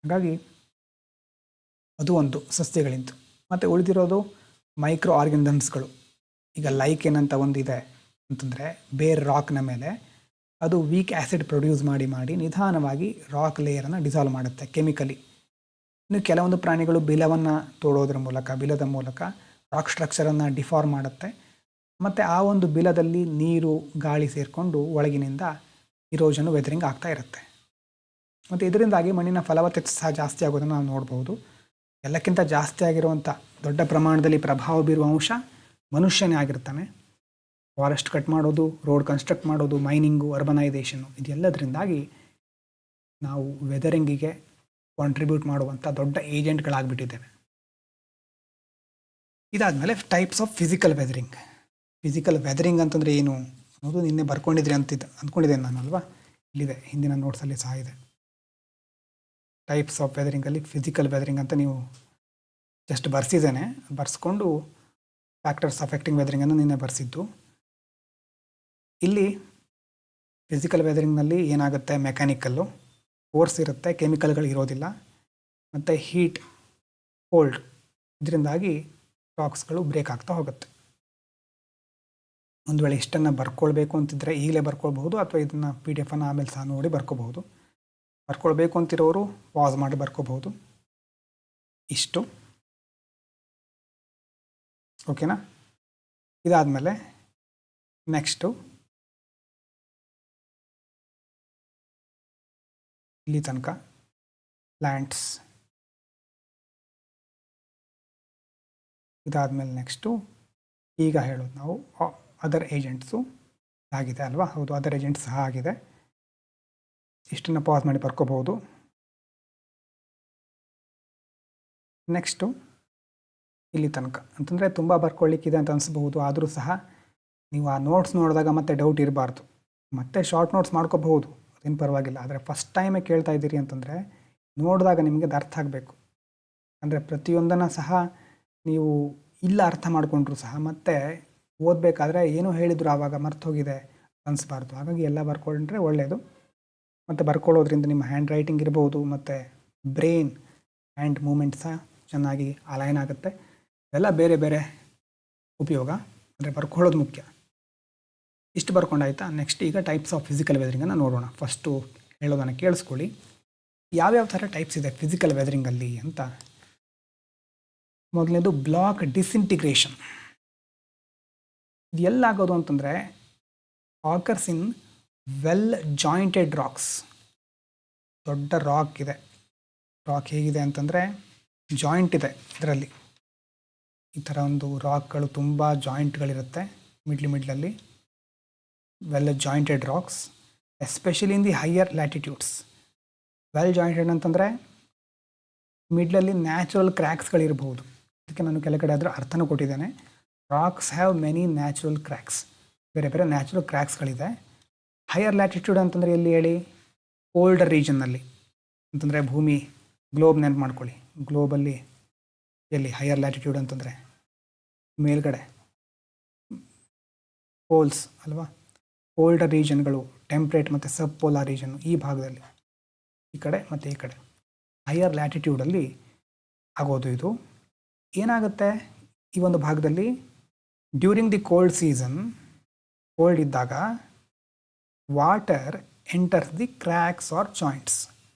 ಹಾಗಾಗಿ ಅದು ಒಂದು ಸಸ್ಯಗಳಿಂದ. ಮತ್ತು ಉಳಿದಿರೋದು ಮೈಕ್ರೋ ಆರ್ಗನಿಸಮ್ಸ್ಗಳು. ಈಗ ಲೈಕೆನ್ ಅಂತ ಒಂದಿದೆ ಅಂತಂದರೆ, ಬೇರೆ ರಾಕ್ನ ಮೇಲೆ ಅದು ವೀಕ್ ಆ್ಯಸಿಡ್ ಪ್ರೊಡ್ಯೂಸ್ ಮಾಡಿ ನಿಧಾನವಾಗಿ ರಾಕ್ ಲೇಯರನ್ನು ಡಿಸಾಲ್ವ್ ಮಾಡುತ್ತೆ ಕೆಮಿಕಲಿ. ಇನ್ನು ಕೆಲವೊಂದು ಪ್ರಾಣಿಗಳು ಬಿಲವನ್ನು ತೋಡೋದ್ರ ಮೂಲಕ, ಬಿಲದ ಮೂಲಕ ರಾಕ್ ಸ್ಟ್ರಕ್ಚರನ್ನು ಡಿಫಾರ್ಮ್ ಮಾಡುತ್ತೆ, ಮತ್ತು ಆ ಒಂದು ಬಿಲದಲ್ಲಿ ನೀರು, ಗಾಳಿ ಸೇರಿಕೊಂಡು ಒಳಗಿನಿಂದ ಇರೋಷನು, ವೆದರಿಂಗ್ ಆಗ್ತಾ ಇರುತ್ತೆ. ಮತ್ತು ಇದರಿಂದಾಗಿ ಮಣ್ಣಿನ ಫಲವತ್ತತೆ ಸಹ ಜಾಸ್ತಿ ಆಗೋದನ್ನು ನಾವು ನೋಡ್ಬೋದು. ಎಲ್ಲಕ್ಕಿಂತ ಜಾಸ್ತಿ ಆಗಿರುವಂಥ ದೊಡ್ಡ ಪ್ರಮಾಣದಲ್ಲಿ ಪ್ರಭಾವ ಬೀರುವ ಅಂಶ ಮನುಷ್ಯನೇ ಆಗಿರ್ತಾನೆ. ಫಾರೆಸ್ಟ್ ಕಟ್ ಮಾಡೋದು, ರೋಡ್ ಕನ್ಸ್ಟ್ರಕ್ಟ್ ಮಾಡೋದು, ಮೈನಿಂಗು, ಅರ್ಬನೈಸೇಷನ್ನು, ಇದೆಲ್ಲದರಿಂದಾಗಿ ನಾವು ವೆದರಿಂಗಿಗೆ ಕಾಂಟ್ರಿಬ್ಯೂಟ್ ಮಾಡುವಂಥ ದೊಡ್ಡ ಏಜೆಂಟ್ಗಳಾಗ್ಬಿಟ್ಟಿದ್ದೇವೆ. ಇದಾದಮೇಲೆ types of physical weathering. Physical weathering ಅಂತಂದರೆ ಏನು ಅನ್ನೋದು ನಿನ್ನೆ ಬರ್ಕೊಂಡಿದ್ರಿ ಅಂದ್ಕೊಂಡಿದ್ದೇನೆ ನಾನು ಅಲ್ವಾ. ಇಲ್ಲಿದೆ, ಹಿಂದಿನ ನೋಟ್ಸಲ್ಲಿ ಸಹ ಇದೆ. ಟೈಪ್ಸ್ ಆಫ್ ವೆದರಿಂಗಲ್ಲಿ ಫಿಸಿಕಲ್ ವೆದರಿಂಗ್ ಅಂತ ನೀವು ಜಸ್ಟ್ ಬರ್ಸಿದ್ದೇನೆ, ಬರ್ಸ್ಕೊಂಡು ಫ್ಯಾಕ್ಟರ್ಸ್ ಅಫೆಕ್ಟಿಂಗ್ ವೆದರಿಂಗನ್ನು ನಿನ್ನೆ ಬರ್ಸಿದ್ದು. ಇಲ್ಲಿ ಫಿಸಿಕಲ್ ವೆದರಿಂಗ್ನಲ್ಲಿ ಏನಾಗುತ್ತೆ, ಮೆಕ್ಯಾನಿಕಲ್ಲು, ಫೋರ್ಸ್ ಇರುತ್ತೆ, ಕೆಮಿಕಲ್ಗಳು ಇರೋದಿಲ್ಲ, ಮತ್ತು ಹೀಟ್, ಕೋಲ್ಡ್, ಇದರಿಂದಾಗಿ ರಾಕ್ಸ್ಗಳು ಬ್ರೇಕ್ ಆಗ್ತಾ ಹೋಗುತ್ತೆ. ಒಂದು ವೇಳೆ ಇಷ್ಟನ್ನು ಬರ್ಕೊಳ್ಬೇಕು ಅಂತಿದ್ದರೆ ಈಗಲೇ ಬರ್ಕೊಳ್ಬಹುದು, ಅಥವಾ ಇದನ್ನು PDF ಅನ್ನು ಆಮೇಲೆ ಸಹ ನೋಡಿ ಬರ್ಕೋಬಹುದು. ಬರ್ಕೊಳ್ಬೇಕು ಅಂತಿರೋರು ಪಾಸ್ ಮಾಡಿ ಬರ್ಕೋಬಹುದು. ಇಷ್ಟು ಓಕೆನಾ. ಇದಾದಮೇಲೆ ನೆಕ್ಸ್ಟು ಇಲ್ಲಿ ತನಕ ಪ್ಲ್ಯಾಂಟ್ಸ್. ಇದಾದಮೇಲೆ ನೆಕ್ಸ್ಟು ಈಗ ಹೇಳೋದು ನಾವು ಅದರ್ ಏಜೆಂಟ್ಸು ಆಗಿದೆ ಅಲ್ವಾ. ಹೌದು, ಅದರ್ ಏಜೆಂಟ್ಸ್ ಸಹ ಆಗಿದೆ. ಇಷ್ಟನ್ನು ಪಾಸ್ ಮಾಡಿ ಬರ್ಕೋಬಹುದು. ನೆಕ್ಸ್ಟು ಇಲ್ಲಿ ತನಕ ಅಂತಂದರೆ ತುಂಬ ಬರ್ಕೊಳ್ಳಿಕ್ಕಿದೆ ಅಂತ ಅನಿಸ್ಬಹುದು. ಆದರೂ ಸಹ ನೀವು ಆ ನೋಟ್ಸ್ ನೋಡಿದಾಗ ಮತ್ತೆ ಡೌಟ್ ಇರಬಾರ್ದು. ಮತ್ತೆ ಶಾರ್ಟ್ ನೋಟ್ಸ್ ಮಾಡ್ಕೋಬಹುದು, ಅದೇನು ಪರವಾಗಿಲ್ಲ. ಆದರೆ ಫಸ್ಟ್ ಟೈಮೇ ಕೇಳ್ತಾ ಇದ್ದೀರಿ ಅಂತಂದರೆ ನೋಡಿದಾಗ ನಿಮಗೆ ಅದು ಅರ್ಥ ಆಗಬೇಕು. ಅಂದರೆ ಪ್ರತಿಯೊಂದನ್ನು ಸಹ ನೀವು ಇಲ್ಲ ಅರ್ಥ ಮಾಡಿಕೊಂಡ್ರು ಸಹ ಮತ್ತೆ ಓದಬೇಕಾದ್ರೆ ಏನೋ ಹೇಳಿದ್ರು ಆವಾಗ ಮರ್ತೋಗಿದೆ ಅನಿಸ್ಬಾರ್ದು. ಹಾಗಾಗಿ ಎಲ್ಲ ಬರ್ಕೊಂಡ್ರೆ ಒಳ್ಳೆಯದು. ಮತ್ತು ಬರ್ಕೊಳ್ಳೋದ್ರಿಂದ ನಿಮ್ಮ ಹ್ಯಾಂಡ್ ರೈಟಿಂಗ್ ಇರ್ಬೋದು, ಮತ್ತು ಬ್ರೈನ್ ಹ್ಯಾಂಡ್ ಮೂಮೆಂಟ್ ಸಹ ಚೆನ್ನಾಗಿ ಅಲೈನ್ ಆಗುತ್ತೆ. ಇವೆಲ್ಲ ಬೇರೆ ಬೇರೆ ಉಪಯೋಗ. ಅಂದರೆ ಬರ್ಕೊಳ್ಳೋದು ಮುಖ್ಯ. ಇಷ್ಟು ಬರ್ಕೊಂಡಾಯ್ತಾ. ನೆಕ್ಸ್ಟ್ ಈಗ ಟೈಪ್ಸ್ ಆಫ್ ಫಿಸಿಕಲ್ ವೆದರಿಂಗನ್ನು ನೋಡೋಣ. ಫಸ್ಟು ಹೇಳೋದನ್ನು ಕೇಳಿಸ್ಕೊಳ್ಳಿ. ಯಾವ್ಯಾವ ಥರ ಟೈಪ್ಸ್ ಇದೆ ಫಿಸಿಕಲ್ ವೆದರಿಂಗಲ್ಲಿ ಅಂತ. ಮೊದಲನೇದು ಬ್ಲಾಕ್ ಡಿಸ್ಇಂಟಿಗ್ರೇಷನ್. ಇದು ಎಲ್ಲಾಗೋದು ಅಂತಂದರೆ ಆಕರ್ಸ್ ಇನ್ ವೆಲ್ ಜಾಯಿಂಟೆಡ್ ರಾಕ್ಸ್. ದೊಡ್ಡ ರಾಕ್ ಇದೆ, ರಾಕ್ ಹೇಗಿದೆ ಅಂತಂದರೆ ಜಾಯಿಂಟ್ ಇದೆ. ಇದರಲ್ಲಿ ಈ ಥರ ಒಂದು ರಾಕ್ಗಳು ತುಂಬ ಜಾಯಿಂಟ್ಗಳಿರುತ್ತೆ ಮಿಡ್ಲಲ್ಲಿ. Well jointed racks, especially in the higher latitudes. Well jointed ಅಂತಂದರೆ ಮಿಡ್ಲಲ್ಲಿ ನ್ಯಾಚುರಲ್ ಕ್ರ್ಯಾಕ್ಸ್ಗಳಿರ್ಬೋದು. ಅದಕ್ಕೆ ನಾನು ಕೆಳಗಡೆ ಅದರ ಅರ್ಥನೂ ಕೊಟ್ಟಿದ್ದೇನೆ. Rocks have many natural cracks. ಬೇರೆ ಬೇರೆ ನ್ಯಾಚುರಲ್ ಕ್ರ್ಯಾಕ್ಸ್ಗಳಿದೆ. ಹೈಯರ್ ಲ್ಯಾಟಿಟ್ಯೂಡ್ ಅಂತಂದರೆ ಎಲ್ಲಿ ಹೇಳಿ? ಕೋಲ್ಡರ್ ರೀಜನ್ನಲ್ಲಿ. ಅಂತಂದರೆ ಭೂಮಿ, ಗ್ಲೋಬ್ ನೆನಪು ಮಾಡ್ಕೊಳ್ಳಿ. ಗ್ಲೋಬಲ್ಲಿ ಎಲ್ಲಿ ಹೈಯರ್ ಲ್ಯಾಟಿಟ್ಯೂಡ್ ಅಂತಂದರೆ ಮೇಲ್ಗಡೆ ಪೋಲ್ಸ್ ಅಲ್ವಾ. ಕೋಲ್ಡರ್ ರೀಜನ್ಗಳು ಟೆಂಪ್ರೇಟ್ ಮತ್ತು ಸಬ್ ಪೋಲಾರ್ ರೀಜನ್ ಈ ಭಾಗದಲ್ಲಿ, ಈ ಕಡೆ ಮತ್ತು ಈ ಕಡೆ ಹೈಯರ್ ಲ್ಯಾಟಿಟ್ಯೂಡಲ್ಲಿ ಆಗೋದು. ಇದು ಏನಾಗುತ್ತೆ ಈ ಒಂದು ಭಾಗದಲ್ಲಿ during the cold season, cold ಇದ್ದಾಗ water enters the cracks or joints.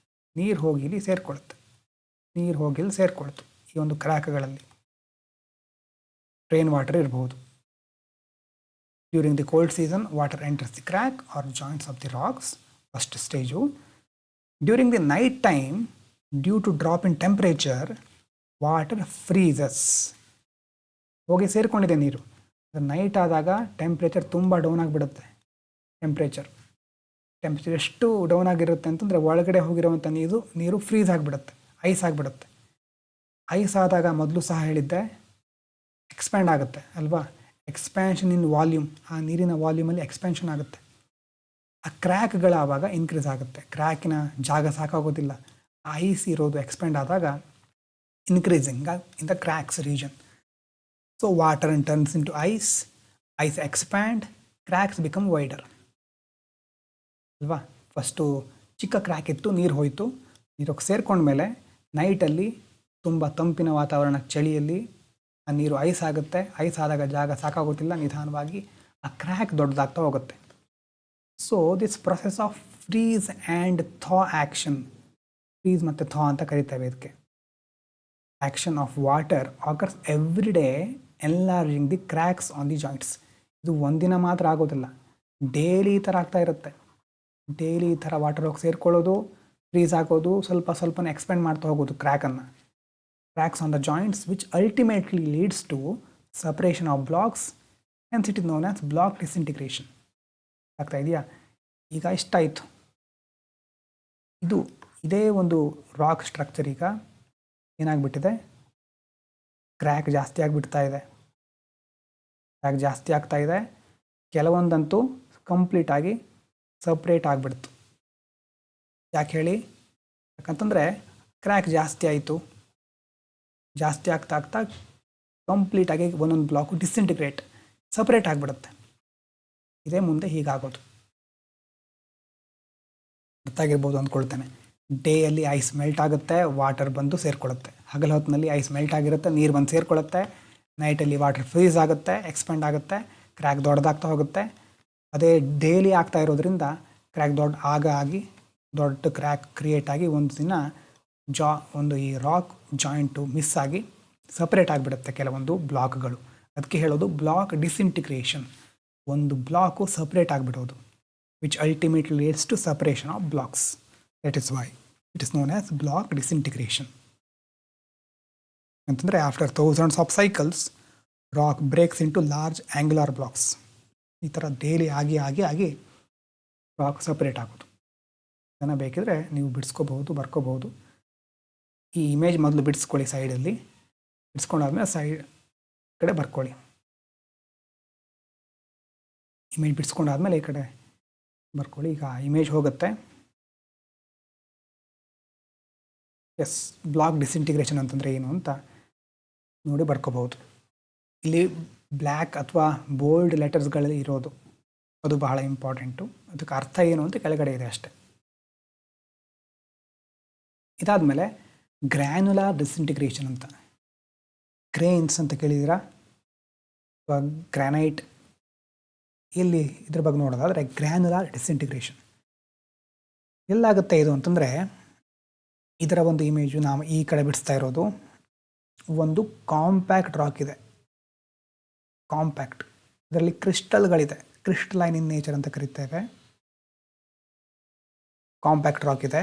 ನೀರು ಹೋಗಿ ಇಲ್ಲಿ ಸೇರಿಕೊಳ್ಳುತ್ತೆ. ಈ ಒಂದು ಕ್ರ್ಯಾಕ್ಗಳಲ್ಲಿ ರೈನ್ ವಾಟರ್ ಇರಬಹುದು. During the cold season water enters the crack or joints of the rocks, first stage. During the night time due to drop in temperature water freezes. ಹೋಗಿ ಸೇರಿಕೊಂಡಿದೆ ನೀರು. ನೈಟ್ ಆದಾಗ ಟೆಂಪ್ರೇಚರ್ ತುಂಬ ಡೌನ್ ಆಗಿಬಿಡುತ್ತೆ. ಟೆಂಪ್ರೇಚರ್ ಎಷ್ಟು ಡೌನ್ ಆಗಿರುತ್ತೆ ಅಂತಂದರೆ ಒಳಗಡೆ ಹೋಗಿರುವಂಥ ನೀರು ಫ್ರೀಸ್ ಆಗಿಬಿಡುತ್ತೆ, ಐಸ್ ಆಗಿಬಿಡುತ್ತೆ. ಐಸ್ ಆದಾಗ ಮೊದಲು ಸಹ ಹೇಳಿದ್ದೆ ಎಕ್ಸ್ಪ್ಯಾಂಡ್ ಆಗುತ್ತೆ ಅಲ್ವಾ. ಎಕ್ಸ್ಪ್ಯಾನ್ಷನ್ ಇನ್ ವಾಲ್ಯೂಮ್, ಆ ನೀರಿನ ವಾಲ್ಯೂಮಲ್ಲಿ ಎಕ್ಸ್ಪ್ಯಾನ್ಷನ್ ಆಗುತ್ತೆ. ಆ ಕ್ರ್ಯಾಕ್ಗಳು ಆವಾಗ ಇನ್ಕ್ರೀಸ್ ಆಗುತ್ತೆ. ಕ್ರ್ಯಾಕಿನ ಜಾಗ ಸಾಕಾಗೋದಿಲ್ಲ. ಆ ಐಸ್ ಇರೋದು ಎಕ್ಸ್ಪ್ಯಾಂಡ್ ಆದಾಗ increasing in the cracks region. So water and turns into ice expand, cracks become wider ಅಲ್ವಾ. ಫಸ್ಟು ಚಿಕ್ಕ ಕ್ರ್ಯಾಕ್ ಇತ್ತು, ನೀರು ಹೋಯಿತು. ನೀರೋಗಿ ಸೇರ್ಕೊಂಡ್ಮೇಲೆ ನೈಟಲ್ಲಿ ತುಂಬ ತಂಪಿನ ವಾತಾವರಣ, ಚಳಿಯಲ್ಲಿ ಆ ನೀರು ಐಸ್ ಆಗುತ್ತೆ. ಐಸ್ ಆದಾಗ ಜಾಗ ಸಾಕಾಗೋದಿಲ್ಲ, ನಿಧಾನವಾಗಿ ಆ ಕ್ರ್ಯಾಕ್ ದೊಡ್ಡದಾಗ್ತಾ ಹೋಗುತ್ತೆ. So this process of freeze and thaw action, freeze ಮತ್ತು ಥಾ ಅಂತ ಕರಿತೇವೆ ಇದಕ್ಕೆ. Action of water occurs every day enlarging the cracks on the joints. ಇದು ಒಂದಿನ ಮಾತ್ರ ಆಗೋದಿಲ್ಲ, ಡೈಲಿ ಈ ಥರ ಆಗ್ತಾ ಇರುತ್ತೆ. ಡೈಲಿ ಈ ಥರ ವಾಟರ್ ಹೋಗಿ ಸೇರ್ಕೊಳ್ಳೋದು, ಫ್ರೀಸ್ ಆಗೋದು, ಸ್ವಲ್ಪನೇ ಎಕ್ಸ್ಪ್ಯಾಂಡ್ ಮಾಡ್ತಾ ಹೋಗೋದು ಕ್ರ್ಯಾಕನ್ನು. Cracks on the joints which ultimately leads to separation of blocks, hence it is known as block disintegration. ಆಗ್ತಾ ಇದೆಯಾ? ಈಗ ಇಷ್ಟಾಯಿತು. ಇದೇ ಒಂದು ರಾಕ್ ಸ್ಟ್ರಕ್ಚರ್ ಈಗ ಏನಾಗ್ಬಿಟ್ಟಿದೆ, ಕ್ರ್ಯಾಕ್ ಜಾಸ್ತಿ ಆಗ್ತಾ ಇದೆ. ಕೆಲವೊಂದಂತೂ ಕಂಪ್ಲೀಟಾಗಿ ಸಪ್ರೇಟ್ ಆಗಿಬಿಡ್ತು. ಯಾಕೆ ಹೇಳಿ? ಯಾಕಂತಂದರೆ ಕ್ರ್ಯಾಕ್ ಜಾಸ್ತಿ ಆಯಿತು. ಜಾಸ್ತಿ ಆಗ್ತಾ ಕಂಪ್ಲೀಟಾಗಿ ಒಂದೊಂದು ಬ್ಲಾಕು ಡಿಸ್ಇಂಟಿಗ್ರೇಟ್, ಸಪ್ರೇಟ್ ಆಗಿಬಿಡುತ್ತೆ. ಇದೇ ಮುಂದೆ ಹೀಗಾಗೋದು. ಗೊತ್ತಾಗಿರ್ಬೋದು ಅಂದ್ಕೊಳ್ತೇನೆ. ಡೇಯಲ್ಲಿ ಐಸ್ ಮೆಲ್ಟ್ ಆಗುತ್ತೆ, ವಾಟರ್ ಬಂದು ಸೇರಿಕೊಳ್ಳುತ್ತೆ. ಹಗಲ ಹೊತ್ತಿನಲ್ಲಿ ಐಸ್ ಮೆಲ್ಟ್ ಆಗಿರುತ್ತೆ, ನೀರು ಬಂದು ಸೇರಿಕೊಳ್ಳುತ್ತೆ. ನೈಟಲ್ಲಿ ವಾಟರ್ ಫ್ರೀಸ್ ಆಗುತ್ತೆ, ಎಕ್ಸ್ಪೆಂಡ್ ಆಗುತ್ತೆ, ಕ್ರ್ಯಾಕ್ ದೊಡ್ಡದಾಗ್ತಾ ಹೋಗುತ್ತೆ. ಅದೇ ಡೈಲಿ ಆಗ್ತಾ ಇರೋದ್ರಿಂದ ಕ್ರ್ಯಾಕ್ ಆಗಿ ದೊಡ್ಡ ಕ್ರ್ಯಾಕ್ ಕ್ರಿಯೇಟ್ ಆಗಿ ಒಂದು ದಿನ ಒಂದು ಈ ರಾಕ್ ಜಾಯಿಂಟು ಮಿಸ್ ಆಗಿ ಸಪ್ರೇಟ್ ಆಗಿಬಿಡುತ್ತೆ ಕೆಲವೊಂದು ಬ್ಲಾಕ್ಗಳು. ಅದಕ್ಕೆ ಹೇಳೋದು ಬ್ಲಾಕ್ ಡಿಸಿಂಟಿಗ್ರೇಷನ್. ಒಂದು ಬ್ಲಾಕು ಸಪ್ರೇಟ್ ಆಗಿಬಿಡೋದು, which ultimately leads to separation of blocks. That is why it is known as block disintegration. ಅಂತಂದರೆ after thousands of cycles rock breaks into large angular blocks. ಈ ಥರ ಡೈಲಿ ಆಗಿ ಆಗಿ ಆಗಿ ರಾಕ್ ಸಪ್ರೇಟ್ ಆಗೋದು. ಅದನ್ನು ಬೇಕಿದ್ರೆ ನೀವು ಬಿಡಿಸ್ಕೋಬಹುದು, ಬರ್ಕೋಬಹುದು. ಈ ಇಮೇಜ್ ಮೊದಲು ಬಿಡಿಸ್ಕೊಳ್ಳಿ, ಸೈಡಲ್ಲಿ ಬಿಡಿಸ್ಕೊಂಡಾದ್ಮೇಲೆ ಸೈಡ್ ಕಡೆ ಬರ್ಕೊಳ್ಳಿ. ಇಮೇಜ್ ಬಿಡಿಸ್ಕೊಂಡಾದ್ಮೇಲೆ ಈ ಕಡೆ ಬರ್ಕೊಳ್ಳಿ. ಈಗ ಇಮೇಜ್ ಹೋಗುತ್ತೆ. ಎಸ್, ಬ್ಲಾಕ್ ಡಿಸಿಂಟಿಗ್ರೇಷನ್ ಅಂತಂದರೆ ಏನು ಅಂತ ನೋಡಿ ಬರ್ಕೋಬಹುದು. ಇಲ್ಲಿ ಬ್ಲ್ಯಾಕ್ ಅಥವಾ ಬೋಲ್ಡ್ ಲೆಟರ್ಸ್ಗಳಲ್ಲಿ ಇರೋದು ಅದು ಬಹಳ ಇಂಪಾರ್ಟೆಂಟು. ಅದಕ್ಕೆ ಅರ್ಥ ಏನು ಅಂತ ಕೆಳಗಡೆ ಇದೆ ಅಷ್ಟೆ. ಇದಾದಮೇಲೆ ಗ್ರ್ಯಾನ್ಯುಲಾರ್ ಡಿಸಿಂಟಿಗ್ರೇಷನ್ ಅಂತ, ಗ್ರೇನ್ಸ್ ಅಂತ ಕೇಳಿದ್ದೀರಾ, ಗ್ರಾನೈಟ್. ಇಲ್ಲಿ ಇದ್ರ ಬಗ್ಗೆ ನೋಡೋದಾದರೆ ಗ್ರ್ಯಾನ್ಯುಲಾರ್ ಡಿಸಿಂಟಿಗ್ರೇಷನ್ ಎಲ್ಲಾಗುತ್ತೆ ಇದು ಅಂತಂದರೆ, ಇದರ ಒಂದು ಇಮೇಜು ನಾವು ಈ ಕಡೆ ಬಿಡಿಸ್ತಾ ಇರೋದು ಒಂದು ಕಾಂಪ್ಯಾಕ್ಟ್ ರಾಕ್ ಇದೆ. ಕಾಂಪ್ಯಾಕ್ಟ್, ಇದರಲ್ಲಿ ಕ್ರಿಸ್ಟಲ್ಗಳಿದೆ, ಕ್ರಿಸ್ಟಲೈನ್ ಇನ್ ನೇಚರ್ ಅಂತ ಕರಿತೇವೆ. ಕಾಂಪ್ಯಾಕ್ಟ್ ರಾಕ್ ಇದೆ.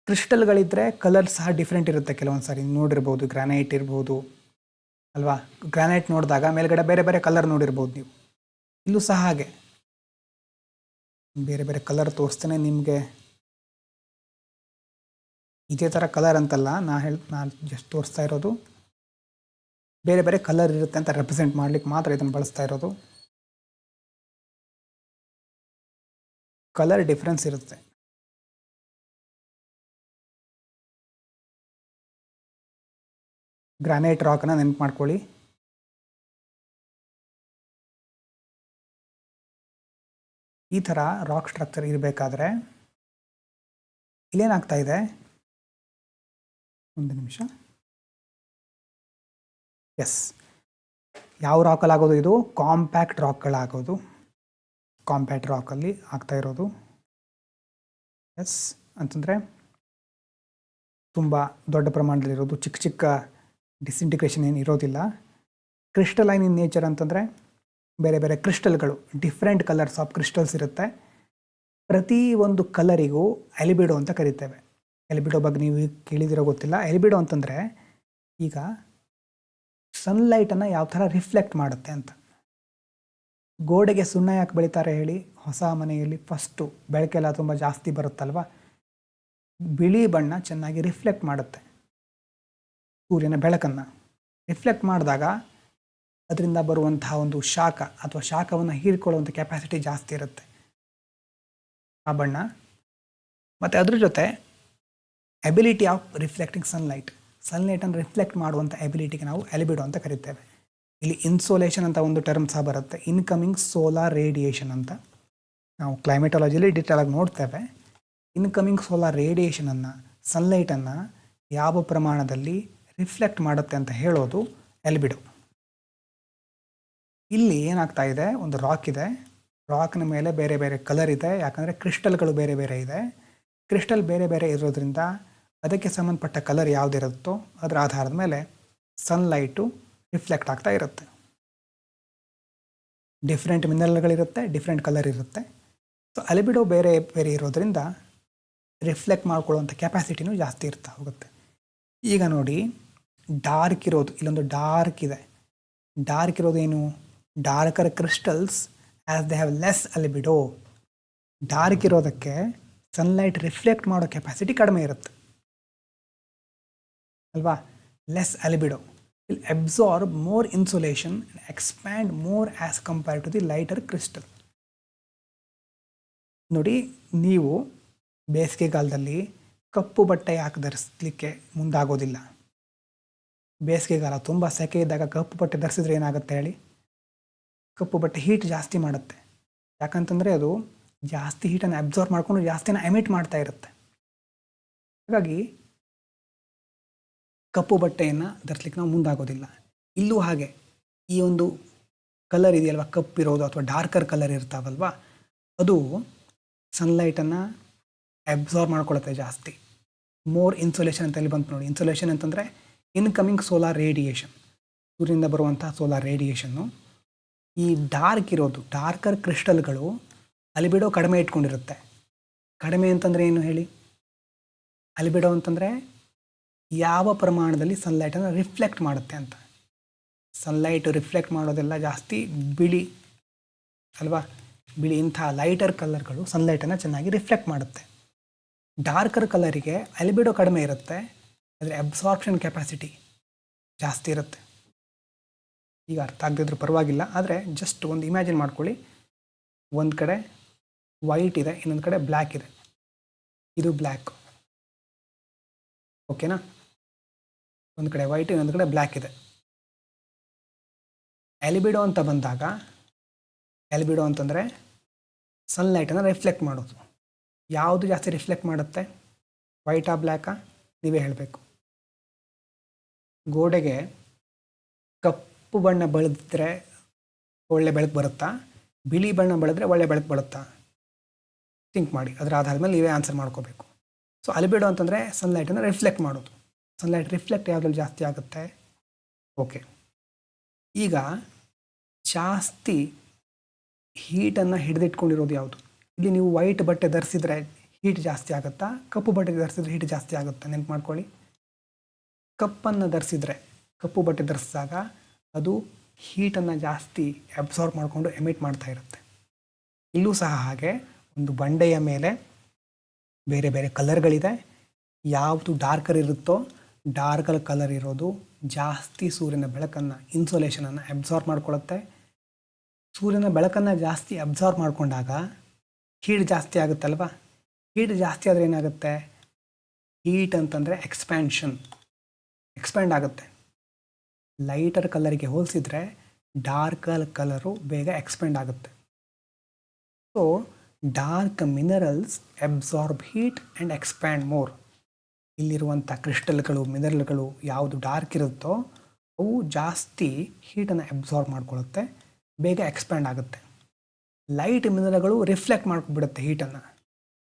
ಕ್ರಿಸ್ಟಲ್ಗಳಿದ್ದರೆ ಕಲರ್ ಸಹ ಡಿಫ್ರೆಂಟ್ ಇರುತ್ತೆ. ಕೆಲವೊಂದು ಸಾರಿ ನೋಡಿರ್ಬೋದು, ಗ್ರಾನೈಟ್ ಇರ್ಬೋದು ಅಲ್ವಾ. ಗ್ರಾನೈಟ್ ನೋಡಿದಾಗ ಮೇಲ್ಗಡೆ ಬೇರೆ ಬೇರೆ ಕಲರ್ ನೋಡಿರ್ಬೋದು ನೀವು. ಇಲ್ಲೂ ಸಹ ಹಾಗೆ ಬೇರೆ ಬೇರೆ ಕಲರ್ ತೋರಿಸ್ತೇನೆ ನಿಮಗೆ. ಇದೇ ಥರ ಕಲರ್ ಅಂತಲ್ಲ, ನಾನು ಜಸ್ಟ್ ತೋರಿಸ್ತಾ ಇರೋದು ಬೇರೆ ಬೇರೆ ಕಲರ್ ಇರುತ್ತೆ ಅಂತ ರೆಪ್ರೆಸೆಂಟ್ ಮಾಡ್ಲಿಕ್ಕೆ ಮಾತ್ರ ಇದನ್ನು ಬಳಸ್ತಾ ಇರೋದು. ಕಲರ್ ಡಿಫ್ರೆನ್ಸ್ ಇರುತ್ತೆ. ಗ್ರಾನೈಟ್ ರಾಕ್ನ ನೆನಪು ಮಾಡ್ಕೊಳ್ಳಿ. ಈ ಥರ ರಾಕ್ ಸ್ಟ್ರಕ್ಚರ್ ಇರಬೇಕಾದ್ರೆ ಇಲ್ಲೇನಾಗ್ತಾ ಇದೆ, ಒಂದು ನಿಮಿಷ. ಎಸ್, ಯಾವ ರಾಕಲ್ಲಿ ಆಗೋದು ಇದು? ಕಾಂಪ್ಯಾಕ್ಟ್ ರಾಕ್ಗಳಾಗೋದು. ಕಾಂಪ್ಯಾಕ್ಟ್ ರಾಕಲ್ಲಿ ಆಗ್ತಾ ಇರೋದು. ಎಸ್, ಅಂತಂದರೆ ತುಂಬ ದೊಡ್ಡ ಪ್ರಮಾಣದಲ್ಲಿರೋದು, ಚಿಕ್ಕ ಚಿಕ್ಕ ಡಿಸಿಂಟಿಗ್ರೇಷನ್ ಏನು ಇರೋದಿಲ್ಲ. ಕ್ರಿಸ್ಟಲೈನ್ ಇನ್ ನೇಚರ್ ಅಂತಂದರೆ ಬೇರೆ ಬೇರೆ ಕ್ರಿಸ್ಟಲ್ಗಳು, ಡಿಫ್ರೆಂಟ್ ಕಲರ್ಸ್ ಆಫ್ ಕ್ರಿಸ್ಟಲ್ಸ್ ಇರುತ್ತೆ. ಪ್ರತಿ ಒಂದು ಕಲರಿಗೂ ಎಲಿಬಿಡೋ ಅಂತ ಕರಿತೇವೆ. ಎಲಿಬಿಡೋ ಬಗ್ಗೆ ನೀವು ಕೇಳಿದಿರೋ ಗೊತ್ತಿಲ್ಲ. ಎಲಿಬಿಡೋ ಅಂತಂದರೆ ಈಗ ಸನ್ಲೈಟನ್ನು ಯಾವ ಥರ ರಿಫ್ಲೆಕ್ಟ್ ಮಾಡುತ್ತೆ ಅಂತ. ಗೋಡೆಗೆ ಸುಣ್ಣ ಯಾಕೆ ಬೆಳಿತಾರೆ ಹೇಳಿ? ಹೊಸ ಮನೆಯಲ್ಲಿ ಫಸ್ಟು ಬೆಳಕೆಲ್ಲ ತುಂಬ ಜಾಸ್ತಿ ಬರುತ್ತಲ್ವ, ಬಿಳಿ ಬಣ್ಣ ಚೆನ್ನಾಗಿ ರಿಫ್ಲೆಕ್ಟ್ ಮಾಡುತ್ತೆ. ಸೂರ್ಯನ ಬೆಳಕನ್ನು ರಿಫ್ಲೆಕ್ಟ್ ಮಾಡಿದಾಗ ಅದರಿಂದ ಬರುವಂತಹ ಒಂದು ಶಾಖ ಅಥವಾ ಶಾಖವನ್ನು ಹೀರಿಕೊಳ್ಳುವಂಥ ಕೆಪಾಸಿಟಿ ಜಾಸ್ತಿ ಇರುತ್ತೆ ಆ ಬಣ್ಣ. ಮತ್ತು ಅದ್ರ ಜೊತೆ ಎಬಿಲಿಟಿ ಆಫ್ ರಿಫ್ಲೆಕ್ಟಿಂಗ್ ಸನ್ಲೈಟನ್ನು ರಿಫ್ಲೆಕ್ಟ್ ಮಾಡುವಂಥ ಎಬಿಲಿಟಿಗೆ ನಾವು ಎಲಿಬಿಡೋ ಅಂತ ಕರಿತೇವೆ. ಇಲ್ಲಿ ಇನ್ಸೋಲೇಷನ್ ಅಂತ ಒಂದು ಟರ್ಮ್ ಸಹ ಬರುತ್ತೆ, ಇನ್ಕಮಿಂಗ್ ಸೋಲಾರ್ ರೇಡಿಯೇಷನ್ ಅಂತ. ನಾವು ಕ್ಲೈಮೇಟಾಲಜಿಲಿ ಡೀಟೇಲಾಗಿ ನೋಡ್ತೇವೆ. ಇನ್ಕಮಿಂಗ್ ಸೋಲಾರ್ ರೇಡಿಯೇಷನನ್ನು, ಸನ್ಲೈಟನ್ನು ಯಾವ ಪ್ರಮಾಣದಲ್ಲಿ ರಿಫ್ಲೆಕ್ಟ್ ಮಾಡುತ್ತೆ ಅಂತ ಹೇಳೋದು ಎಲಿಬಿಡೋ. ಇಲ್ಲಿ ಏನಾಗ್ತಾ ಇದೆ, ಒಂದು ರಾಕ್ ಇದೆ, ರಾಕ್ನ ಮೇಲೆ ಬೇರೆ ಬೇರೆ ಕಲರ್ ಇದೆ. ಯಾಕಂದರೆ ಕ್ರಿಸ್ಟಲ್ಗಳು ಬೇರೆ ಬೇರೆ ಇದೆ. ಕ್ರಿಸ್ಟಲ್ ಬೇರೆ ಬೇರೆ ಇರೋದ್ರಿಂದ ಅದಕ್ಕೆ ಸಂಬಂಧಪಟ್ಟ ಕಲರ್ ಯಾವುದಿರುತ್ತೋ ಅದರ ಆಧಾರದ ಮೇಲೆ ಸನ್ಲೈಟು ರಿಫ್ಲೆಕ್ಟ್ ಆಗ್ತಾ ಇರುತ್ತೆ. ಡಿಫ್ರೆಂಟ್ ಮಿನರಲ್ಗಳಿರುತ್ತೆ, ಡಿಫ್ರೆಂಟ್ ಕಲರ್ ಇರುತ್ತೆ. ಸೊ ಎಲಿಬಿಡೋ ಬೇರೆ ಬೇರೆ ಇರೋದ್ರಿಂದ ರಿಫ್ಲೆಕ್ಟ್ ಮಾಡ್ಕೊಳ್ಳುವಂಥ ಕೆಪಾಸಿಟಿನೂ ಜಾಸ್ತಿ ಇರ್ತಾ ಹೋಗುತ್ತೆ. ಈಗ ನೋಡಿ, ಡಾರ್ಕ್ ಇರೋದು, ಇಲ್ಲೊಂದು ಡಾರ್ಕ್ ಇದೆ. ಡಾರ್ಕ್ ಇರೋದೇನು? Darker crystals as they have less albedo. Dark ಇರೋದಕ್ಕೆ ಸನ್ಲೈಟ್ ರಿಫ್ಲೆಕ್ಟ್ ಮಾಡೋ ಕೆಪಾಸಿಟಿ ಕಡಿಮೆ ಇರುತ್ತೆ ಅಲ್ವಾ. Less albedo will absorb more insolation and expand more as compared to the lighter crystal. ನೋಡಿ, ನೀವು ಬೇಸಿಗೆಗಾಲದಲ್ಲಿ ಕಪ್ಪು ಬಟ್ಟೆ ಯಾಕೆ ಧರಿಸಲಿಕ್ಕೆ ಮುಂದಾಗೋದಿಲ್ಲ? ಬೇಸಿಗೆಗಾಲ ತುಂಬ ಸೆಕೆ ಇದ್ದಾಗ ಕಪ್ಪು ಬಟ್ಟೆ ಧರಿಸಿದ್ರೆ ಏನಾಗುತ್ತೆ ಹೇಳಿ? ಕಪ್ಪು ಬಟ್ಟೆ ಹೀಟ್ ಜಾಸ್ತಿ ಮಾಡುತ್ತೆ. ಯಾಕಂತಂದರೆ ಅದು ಜಾಸ್ತಿ ಹೀಟನ್ನು ಅಬ್ಸಾರ್ಬ್ ಮಾಡಿಕೊಂಡು ಜಾಸ್ತಿನ ಎಮಿಟ್ ಮಾಡ್ತಾ ಇರುತ್ತೆ. ಹಾಗಾಗಿ ಕಪ್ಪು ಬಟ್ಟೆಯನ್ನು ಧರಿಸ್ಲಿಕ್ಕೆ ನಾವು ಮುಂದಾಗೋದಿಲ್ಲ. ಇಲ್ಲೂ ಹಾಗೆ ಈ ಒಂದು ಕಲರ್ ಇದೆಯಲ್ವ, ಕಪ್ಪಿರೋದು ಅಥವಾ ಡಾರ್ಕರ್ ಕಲರ್ ಇರ್ತಾವಲ್ವ, ಅದು ಸನ್ಲೈಟನ್ನು ಅಬ್ಸಾರ್ಬ್ ಮಾಡ್ಕೊಳುತ್ತೆ ಜಾಸ್ತಿ. ಮೋರ್ ಇನ್ಸುಲೇಷನ್ ಅಂತ ಇಲ್ಲಿ ಬಂತು ನೋಡಿ. ಇನ್ಸುಲೇಷನ್ ಅಂತಂದರೆ ಇನ್ಕಮಿಂಗ್ ಸೋಲಾರ್ ರೇಡಿಯೇಷನ್, ಸೂರ್ಯನಿಂದ ಬರುವಂಥ ಸೋಲಾರ್ ರೇಡಿಯೇಷನ್ನು. ಈ ಡಾರ್ಕ್ ಇರೋದು, ಡಾರ್ಕರ್ ಕ್ರಿಸ್ಟಲ್ಗಳು ಅಲಿಬಿಡೋ ಕಡಿಮೆ ಇಟ್ಕೊಂಡಿರುತ್ತೆ. ಕಡಿಮೆ ಅಂತಂದರೆ ಏನು ಹೇಳಿ? ಅಲಿಬಿಡೋ ಅಂತಂದರೆ ಯಾವ ಪ್ರಮಾಣದಲ್ಲಿ ಸನ್ಲೈಟನ್ನು ರಿಫ್ಲೆಕ್ಟ್ ಮಾಡುತ್ತೆ ಅಂತ. ಸನ್ಲೈಟ್ ರಿಫ್ಲೆಕ್ಟ್ ಮಾಡೋದೆಲ್ಲ ಜಾಸ್ತಿ ಬಿಳಿ ಅಲ್ವಾ, ಬಿಳಿ ಇಂಥ ಲೈಟರ್ ಕಲರ್ಗಳು ಸನ್ಲೈಟನ್ನು ಚೆನ್ನಾಗಿ ರಿಫ್ಲೆಕ್ಟ್ ಮಾಡುತ್ತೆ. ಡಾರ್ಕರ್ ಕಲರಿಗೆ ಅಲಿಬಿಡೋ ಕಡಿಮೆ ಇರುತ್ತೆ, ಆದರೆ ಅಬ್ಸಾರ್ಪ್ಷನ್ ಕೆಪಾಸಿಟಿ ಜಾಸ್ತಿ ಇರುತ್ತೆ. ಈಗ ಅರ್ಥ ಆಗದಿದ್ರೂ ಪರವಾಗಿಲ್ಲ, ಆದರೆ ಜಸ್ಟ್ ಒಂದು ಇಮ್ಯಾಜಿನ್ ಮಾಡ್ಕೊಳ್ಳಿ. ಒಂದು ಕಡೆ ವೈಟ್ ಇದೆ, ಇನ್ನೊಂದು ಕಡೆ ಬ್ಲ್ಯಾಕ್ ಇದೆ. ಇದು ಬ್ಲ್ಯಾಕ್, ಓಕೆನಾ? ಒಂದು ಕಡೆ ವೈಟ್, ಇನ್ನೊಂದು ಕಡೆ ಬ್ಲ್ಯಾಕ್ ಇದೆ. ಅಲಿಬಿಡೋ ಅಂತ ಬಂದಾಗ, ಅಲಿಬಿಡೋ ಅಂತಂದರೆ ಸನ್ಲೈಟನ್ನು ರಿಫ್ಲೆಕ್ಟ್ ಮಾಡೋದು. ಯಾವುದು ಜಾಸ್ತಿ ರಿಫ್ಲೆಕ್ಟ್ ಮಾಡುತ್ತೆ, ವೈಟಾ ಬ್ಲ್ಯಾಕಾ? ನೀವೇ ಹೇಳಬೇಕು. ಗೋಡೆಗೆ ಕಪ್ಪು ಬಣ್ಣ ಬೆಳೆದ್ರೆ ಒಳ್ಳೆ ಬೆಳಕು ಬರುತ್ತಾ, ಬಿಳಿ ಬಣ್ಣ ಬೆಳೆದ್ರೆ ಒಳ್ಳೆ ಬೆಳಕು ಬರುತ್ತಾ? ಥಿಂಕ್ ಮಾಡಿ. ಅದರ ಆಧಾರದ ಮೇಲೆ ನೀವೇ ಆನ್ಸರ್ ಮಾಡ್ಕೋಬೇಕು. ಸೊ ಅಲಿಬಿಡೋ ಅಂತಂದರೆ ಸನ್ಲೈಟನ್ನು ರಿಫ್ಲೆಕ್ಟ್ ಮಾಡೋದು. ಸನ್ಲೈಟ್ ರಿಫ್ಲೆಕ್ಟ್ ಯಾವುದ್ರಲ್ಲಿ ಜಾಸ್ತಿ ಆಗುತ್ತೆ? ಓಕೆ, ಈಗ ಜಾಸ್ತಿ ಹೀಟನ್ನು ಹಿಡಿದಿಟ್ಕೊಂಡಿರೋದು ಯಾವುದು? ಇಲ್ಲಿ ನೀವು ವೈಟ್ ಬಟ್ಟೆ ಧರಿಸಿದ್ರೆ ಹೀಟ್ ಜಾಸ್ತಿ ಆಗುತ್ತಾ, ಕಪ್ಪು ಬಟ್ಟೆ ಧರಿಸಿದ್ರೆ ಹೀಟ್ ಜಾಸ್ತಿ ಆಗುತ್ತಾ? ನೆನ್ಪು ಮಾಡ್ಕೊಳ್ಳಿ. ಕಪ್ಪನ್ನು ಧರಿಸಿದ್ರೆ, ಕಪ್ಪು ಬಟ್ಟೆ ಧರಿಸಿದಾಗ ಅದು ಹೀಟನ್ನು ಜಾಸ್ತಿ ಅಬ್ಸಾರ್ಬ್ ಮಾಡಿಕೊಂಡು ಎಮಿಟ್ ಮಾಡ್ತಾ ಇರುತ್ತೆ. ಇಲ್ಲೂ ಸಹ ಹಾಗೆ ಒಂದು ಬಂಡೆಯ ಮೇಲೆ ಬೇರೆ ಬೇರೆ ಕಲರ್ಗಳಿದೆ. ಯಾವುದು ಡಾರ್ಕರ್ ಇರುತ್ತೋ, ಡಾರ್ಕರ್ ಕಲರ್ ಇರೋದು ಜಾಸ್ತಿ ಸೂರ್ಯನ ಬೆಳಕನ್ನು, ಇನ್ಸೋಲೇಷನನ್ನು ಅಬ್ಸಾರ್ಬ್ ಮಾಡ್ಕೊಳ್ಳುತ್ತೆ. ಸೂರ್ಯನ ಬೆಳಕನ್ನು ಜಾಸ್ತಿ ಅಬ್ಸಾರ್ಬ್ ಮಾಡಿಕೊಂಡಾಗ ಹೀಟ್ ಜಾಸ್ತಿ ಆಗುತ್ತಲ್ವ. ಹೀಟ್ ಜಾಸ್ತಿ ಆದರೆ ಏನಾಗುತ್ತೆ? ಹೀಟ್ ಅಂತಂದರೆ ಎಕ್ಸ್ಪ್ಯಾಂಡ್ ಆಗುತ್ತೆ. ಲೈಟರ್ ಕಲರಿಗೆ ಹೋಲಿಸಿದ್ರೆ ಡಾರ್ಕರ್ ಕಲರು ಬೇಗ ಎಕ್ಸ್ಪ್ಯಾಂಡ್ ಆಗುತ್ತೆ. So dark minerals absorb heat and expand more. ಇಲ್ಲಿರುವಂಥ ಕ್ರಿಸ್ಟಲ್ಗಳು, ಮಿನರಲ್ಗಳು ಯಾವುದು ಡಾರ್ಕ್ ಇರುತ್ತೋ ಅವು ಜಾಸ್ತಿ ಹೀಟನ್ನು ಅಬ್ಸಾರ್ಬ್ ಮಾಡ್ಕೊಳ್ಳುತ್ತೆ, ಬೇಗ ಎಕ್ಸ್ಪ್ಯಾಂಡ್ ಆಗುತ್ತೆ. ಲೈಟ್ ಮಿನರಲ್ಗಳು ರಿಫ್ಲೆಕ್ಟ್ ಮಾಡ್ಕೊಬಿಡುತ್ತೆ, ಹೀಟನ್ನು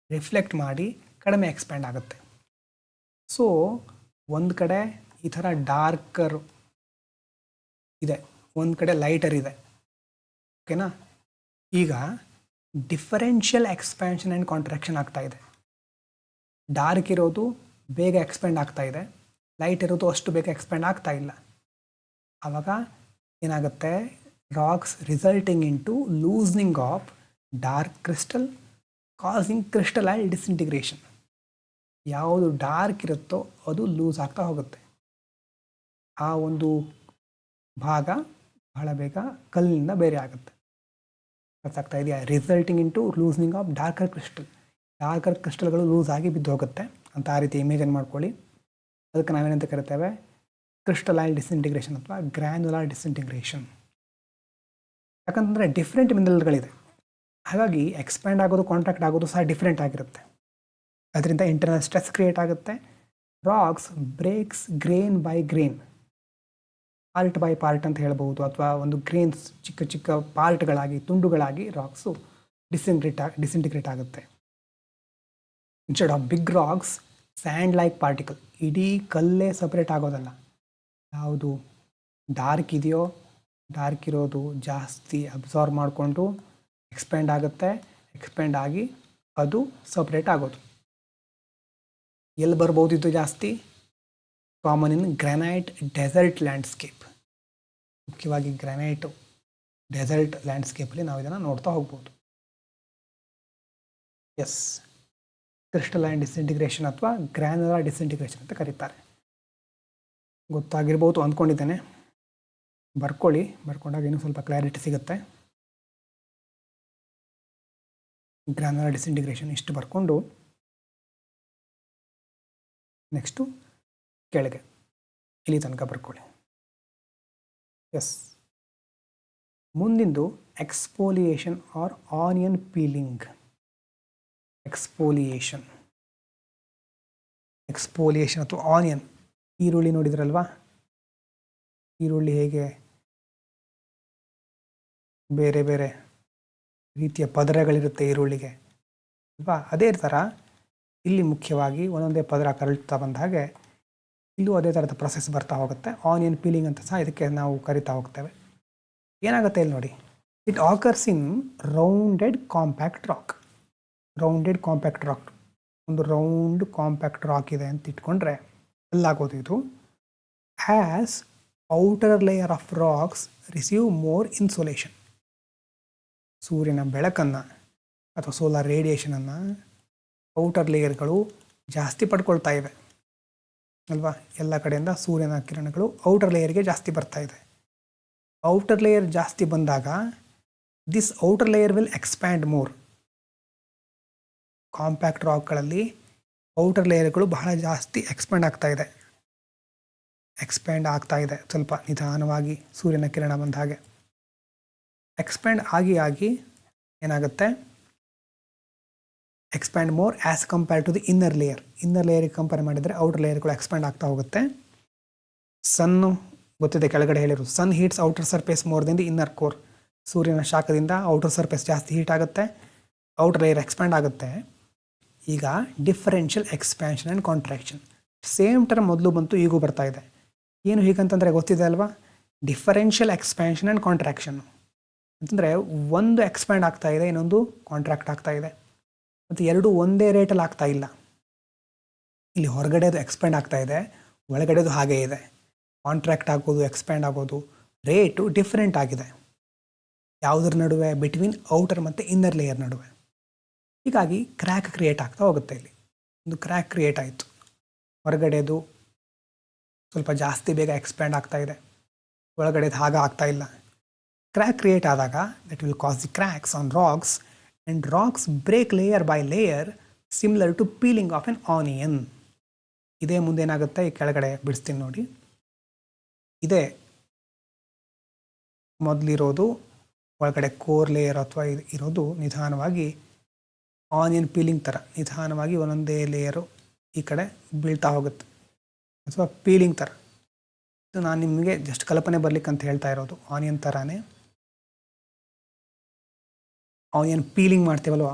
ರಿಫ್ಲೆಕ್ಟ್ ಮಾಡಿ ಕಡಿಮೆ ಎಕ್ಸ್ಪ್ಯಾಂಡ್ ಆಗುತ್ತೆ. ಸೊ ಒಂದು ಕಡೆ ಈ ಥರ ಡಾರ್ಕರ್ ಇದೆ, ಒಂದು ಕಡೆ ಲೈಟರ್ ಇದೆ, ಓಕೆನಾ? ಈಗ ಡಿಫರೆನ್ಷಿಯಲ್ ಎಕ್ಸ್ಪ್ಯಾನ್ಷನ್ ಆ್ಯಂಡ್ ಕಾಂಟ್ರಾಕ್ಷನ್ ಆಗ್ತಾ ಇದೆ. ಡಾರ್ಕ್ ಇರೋದು ಬೇಗ ಎಕ್ಸ್ಪ್ಯಾಂಡ್ ಆಗ್ತಾ ಇದೆ, ಲೈಟ್ ಇರೋದು ಅಷ್ಟು ಬೇಗ ಎಕ್ಸ್ಪ್ಯಾಂಡ್ ಆಗ್ತಾ ಇಲ್ಲ. ಆವಾಗ ಏನಾಗುತ್ತೆ? Rocks resulting in to loosening of dark crystal causing crystalline disintegration. ಯಾವುದು ಡಾರ್ಕ್ ಇರುತ್ತೋ ಅದು ಲೂಸ್ ಆಗ್ತಾ ಹೋಗುತ್ತೆ. ಆ ಒಂದು ಭಾಗ ಬಹಳ ಬೇಗ ಕಲ್ಲಿನಿಂದ ಬೇರೆ ಆಗುತ್ತೆ. ಅರ್ಥ ಆಗ್ತಾ ಇದೆಯಾ? Resulting in to loosening of darker crystal. Darker ಕ್ರಿಸ್ಟಲ್ಗಳು ಲೂಸ್ ಆಗಿ ಬಿದ್ದು ಹೋಗುತ್ತೆ ಅಂತ ಆ ರೀತಿ ಇಮೇಜನ್ ಮಾಡ್ಕೊಳ್ಳಿ. ಅದಕ್ಕೆ ನಾವೇನಂತ ಕರಿತೇವೆ? ಕ್ರಿಸ್ಟಲೈನ್ ಡಿಸ್ಇಂಟಿಗ್ರೇಷನ್ ಅಥವಾ ಗ್ರ್ಯಾನ್ಯುಲರ್ ಡಿಸ್ಇಂಟಿಗ್ರೇಷನ್. ಯಾಕಂತಂದರೆ ಡಿಫ್ರೆಂಟ್ ಮಿನರಲ್ಗಳಿದೆ, ಹಾಗಾಗಿ ಎಕ್ಸ್ಪ್ಯಾಂಡ್ ಆಗೋದು, ಕಾಂಟ್ರಾಕ್ಟ್ ಆಗೋದು ಸಹ ಡಿಫ್ರೆಂಟ್ ಆಗಿರುತ್ತೆ. ಅದರಿಂದ ಇಂಟರ್ನಲ್ ಸ್ಟ್ರೆಸ್ ಕ್ರಿಯೇಟ್ ಆಗುತ್ತೆ. Rocks breaks grain by grain, part by part ಅಂತ ಹೇಳ್ಬೋದು, ಅಥವಾ ಒಂದು ಗ್ರೇನ್ಸ್ ಚಿಕ್ಕ ಚಿಕ್ಕ ಪಾರ್ಟ್ಗಳಾಗಿ, ತುಂಡುಗಳಾಗಿ ರಾಕ್ಸು ಡಿಸಿಂಟಿಗ್ರೇಟ್ ಆಗುತ್ತೆ. Instead of big rocks sand like particle, ಇಡೀ ಕಲ್ಲೇ ಸಪ್ರೇಟ್ ಆಗೋದಲ್ಲ. ಯಾವುದು ಡಾರ್ಕ್ ಇದೆಯೋ, ಡಾರ್ಕ್ ಇರೋದು ಜಾಸ್ತಿ ಅಬ್ಸಾರ್ಬ್ ಮಾಡಿಕೊಂಡು ಎಕ್ಸ್ಪ್ಯಾಂಡ್ ಆಗುತ್ತೆ, ಎಕ್ಸ್ಪ್ಯಾಂಡ್ ಆಗಿ ಅದು ಸಪ್ರೇಟ್ ಆಗೋದು. ಎಲ್ಲಿ ಬರ್ಬೋದು ಇದು ಜಾಸ್ತಿ? Common in granite desert landscape. ಮುಖ್ಯವಾಗಿ ಗ್ರಾನೈಟು ಡೆಸರ್ಟ್ ಲ್ಯಾಂಡ್ಸ್ಕೇಪಲ್ಲಿ ನಾವು ಇದನ್ನು ನೋಡ್ತಾ ಹೋಗ್ಬೋದು. ಎಸ್, ಕ್ರಿಸ್ಟಲೈನ್ ಡಿಸ್ಇಂಟಿಗ್ರೇಷನ್ ಅಥವಾ ಗ್ರ್ಯಾನ್ಯುಲರ್ ಡಿಸ್ಇಂಟಿಗ್ರೇಷನ್ ಅಂತ ಕರೀತಾರೆ. ಗೊತ್ತಾಗಿರ್ಬೋದು ಅಂದ್ಕೊಂಡಿದ್ದೇನೆ. ಬರ್ಕೊಳ್ಳಿ, ಬರ್ಕೊಂಡಾಗ ಇನ್ನೂ ಸ್ವಲ್ಪ ಕ್ಲಾರಿಟಿ ಸಿಗುತ್ತೆ. ಗ್ರ್ಯಾನ್ಯುಲರ್ ಡಿಸ್ಇಂಟಿಗ್ರೇಷನ್ ಇಷ್ಟು ಬರ್ಕೊಂಡು ನೆಕ್ಸ್ಟು ಕೆಳಗೆ ಇಲ್ಲಿ ತನಕ ಬರ್ಕೊಳ್ಳಿ. ಎಸ್, ಮುಂದಿಂದು ಎಕ್ಸ್ಫೋಲಿಯೇಷನ್ ಆರ್ ಆನಿಯನ್ ಪೀಲಿಂಗ್. ಎಕ್ಸ್ಫೋಲಿಯೇಷನ್ ಎಕ್ಸ್ಪೋಲಿಯೇಷನ್ ಅಥವಾ ಆನಿಯನ್. ಈರುಳ್ಳಿ ನೋಡಿದ್ರಲ್ವಾ, ಈರುಳ್ಳಿ ಹೇಗೆ ಬೇರೆ ಬೇರೆ ರೀತಿಯ ಪದರಗಳಿರುತ್ತೆ ಈರುಳ್ಳಿಗೆ ಅಲ್ವಾ, ಅದೇ ಥರ ಇಲ್ಲಿ ಮುಖ್ಯವಾಗಿ ಒಂದೊಂದೇ ಪದರ ಕರಳ್ತಾ ಬಂದ ಹಾಗೆ ಇಲ್ಲೂ ಅದೇ ಥರದ ಪ್ರೊಸೆಸ್ ಬರ್ತಾ ಹೋಗುತ್ತೆ. ಆನಿಯನ್ ಪೀಲಿಂಗ್ ಅಂತ ಸಹ ಇದಕ್ಕೆ ನಾವು ಕರಿತಾ ಹೋಗ್ತೇವೆ. ಏನಾಗುತ್ತೆ ಇಲ್ಲಿ ನೋಡಿ, it occurs in rounded compact rock. Rounded compact rock, ಒಂದು ರೌಂಡ್ ಕಾಂಪ್ಯಾಕ್ಟ್ ರಾಕ್ ಇದೆ ಅಂತ ಇಟ್ಕೊಂಡ್ರೆ ಅಲ್ಲಾಗೋದು ಇದು. As outer layer of racks receive more insolation. ಸೂರ್ಯನ ಬೆಳಕನ್ನು ಅಥವಾ ಸೋಲಾರ್ ರೇಡಿಯೇಷನನ್ನು ಔಟರ್ ಲೇಯರ್ಗಳು ಜಾಸ್ತಿ ಪಡ್ಕೊಳ್ತಾ ಇವೆ ಅಲ್ವಾ. ಎಲ್ಲ ಕಡೆಯಿಂದ ಸೂರ್ಯನ ಕಿರಣಗಳು ಔಟರ್ ಲೇಯರ್ಗೆ ಜಾಸ್ತಿ ಬರ್ತಾ ಇದೆ. ಔಟರ್ ಲೇಯರ್ ಜಾಸ್ತಿ ಬಂದಾಗ this outer layer will expand more. Compact ರಾಕ್ಗಳಲ್ಲಿ ಔಟರ್ ಲೇಯರ್ಗಳು ಬಹಳ ಜಾಸ್ತಿ ಎಕ್ಸ್ಪ್ಯಾಂಡ್ ಆಗ್ತಾ ಇದೆ ಸ್ವಲ್ಪ ನಿಧಾನವಾಗಿ ಸೂರ್ಯನ ಕಿರಣ ಬಂದ ಹಾಗೆ. ಎಕ್ಸ್ಪ್ಯಾಂಡ್ ಆಗಿ ಏನಾಗುತ್ತೆ, expand more as compare to the inner ಲೇಯರ್ಗೆ ಕಂಪೇರ್ ಮಾಡಿದರೆ ಔಟರ್ ಲೇಯರ್ಗಳು ಎಕ್ಸ್ಪ್ಯಾಂಡ್ ಆಗ್ತಾ ಹೋಗುತ್ತೆ. ಸನ್ನು ಗೊತ್ತಿದೆ, ಕೆಳಗಡೆ ಹೇಳಿರೋದು, sun heats outer surface more then the inner core. ಸೂರ್ಯನ ಶಾಖದಿಂದ ಔಟರ್ ಸರ್ಫೇಸ್ ಜಾಸ್ತಿ ಹೀಟ್ ಆಗುತ್ತೆ, ಔಟರ್ ಲೇಯರ್ ಎಕ್ಸ್ಪ್ಯಾಂಡ್ ಆಗುತ್ತೆ. ಈಗ differential expansion and contraction, same term ಮೊದಲು ಬಂತು, ಈಗೂ ಬರ್ತಾ ಇದೆ. ಏನು ಹೀಗಂತಂದರೆ ಗೊತ್ತಿದೆ ಅಲ್ವಾ, ಡಿಫರೆನ್ಷಿಯಲ್ ಎಕ್ಸ್ಪ್ಯಾನ್ಷನ್ ಆ್ಯಂಡ್ ಕಾಂಟ್ರಾಕ್ಷನ್ ಅಂತಂದರೆ ಒಂದು ಎಕ್ಸ್ಪ್ಯಾಂಡ್ ಆಗ್ತಾ ಇದೆ, ಇನ್ನೊಂದು ಕಾಂಟ್ರಾಕ್ಟ್ ಆಗ್ತಾ ಇದೆ, ಮತ್ತು ಎರಡು ಒಂದೇ ರೇಟಲ್ಲಿ ಆಗ್ತಾ ಇಲ್ಲ. ಇಲ್ಲಿ ಹೊರಗಡೆದು ಎಕ್ಸ್ಪ್ಯಾಂಡ್ ಆಗ್ತಾ ಇದೆ, ಒಳಗಡೆದು ಹಾಗೇ ಇದೆ. ಕಾಂಟ್ರಾಕ್ಟ್ ಆಗೋದು, ಎಕ್ಸ್ಪ್ಯಾಂಡ್ ಆಗೋದು ರೇಟು ಡಿಫ್ರೆಂಟ್ ಆಗಿದೆ. ಯಾವುದರ ನಡುವೆ, ಬಿಟ್ವೀನ್ ಔಟರ್ ಮತ್ತು ಇನ್ನರ್ ಲೇಯರ್ ನಡುವೆ. ಹೀಗಾಗಿ ಕ್ರ್ಯಾಕ್ ಕ್ರಿಯೇಟ್ ಆಗ್ತಾ ಹೋಗುತ್ತೆ. ಇಲ್ಲಿ ಒಂದು ಕ್ರ್ಯಾಕ್ ಕ್ರಿಯೇಟ್ ಆಯಿತು, ಹೊರಗಡೆದು ಸ್ವಲ್ಪ ಜಾಸ್ತಿ ಬೇಗ ಎಕ್ಸ್ಪ್ಯಾಂಡ್ ಆಗ್ತಾ ಇದೆ, ಒಳಗಡೆದು ಹಾಗೆ ಆಗ್ತಾ ಇಲ್ಲ. ಕ್ರ್ಯಾಕ್ ಕ್ರಿಯೇಟ್ ಆದಾಗ that will cause the cracks on rocks and rocks break layer by layer similar to peeling off an onion. ಇದೇ ಮುಂದೇನಾಗುತ್ತೆ, ಈ ಕೆಳಗಡೆ ಬಿಡಿಸ್ತೀನಿ ನೋಡಿ. ಇದೇ ಮೊದಲಿರೋದು ಒಳಗಡೆ ಕೋರ್ ಲೇಯರ್ ಅಥವಾ ಇರೋದು ನಿಧಾನವಾಗಿ ಆನಿಯನ್ ಪೀಲಿಂಗ್ ಥರ ನಿಧಾನವಾಗಿ ಒಂದೊಂದೇ ಲೇಯರು ಈ ಕಡೆ ಬೀಳ್ತಾ ಹೋಗುತ್ತೆ, ಅಥವಾ ಪೀಲಿಂಗ್ ಥರ. ಇದು ನಾನು ನಿಮಗೆ ಜಸ್ಟ್ ಕಲ್ಪನೆ ಬರಲಿಕ್ಕೆ ಅಂತ ಹೇಳ್ತಾ ಇರೋದು. ಆನಿಯನ್ ಥರನೇ ಆನಿಯನ್ ಪೀಲಿಂಗ್ ಮಾಡ್ತೀವಲ್ವ,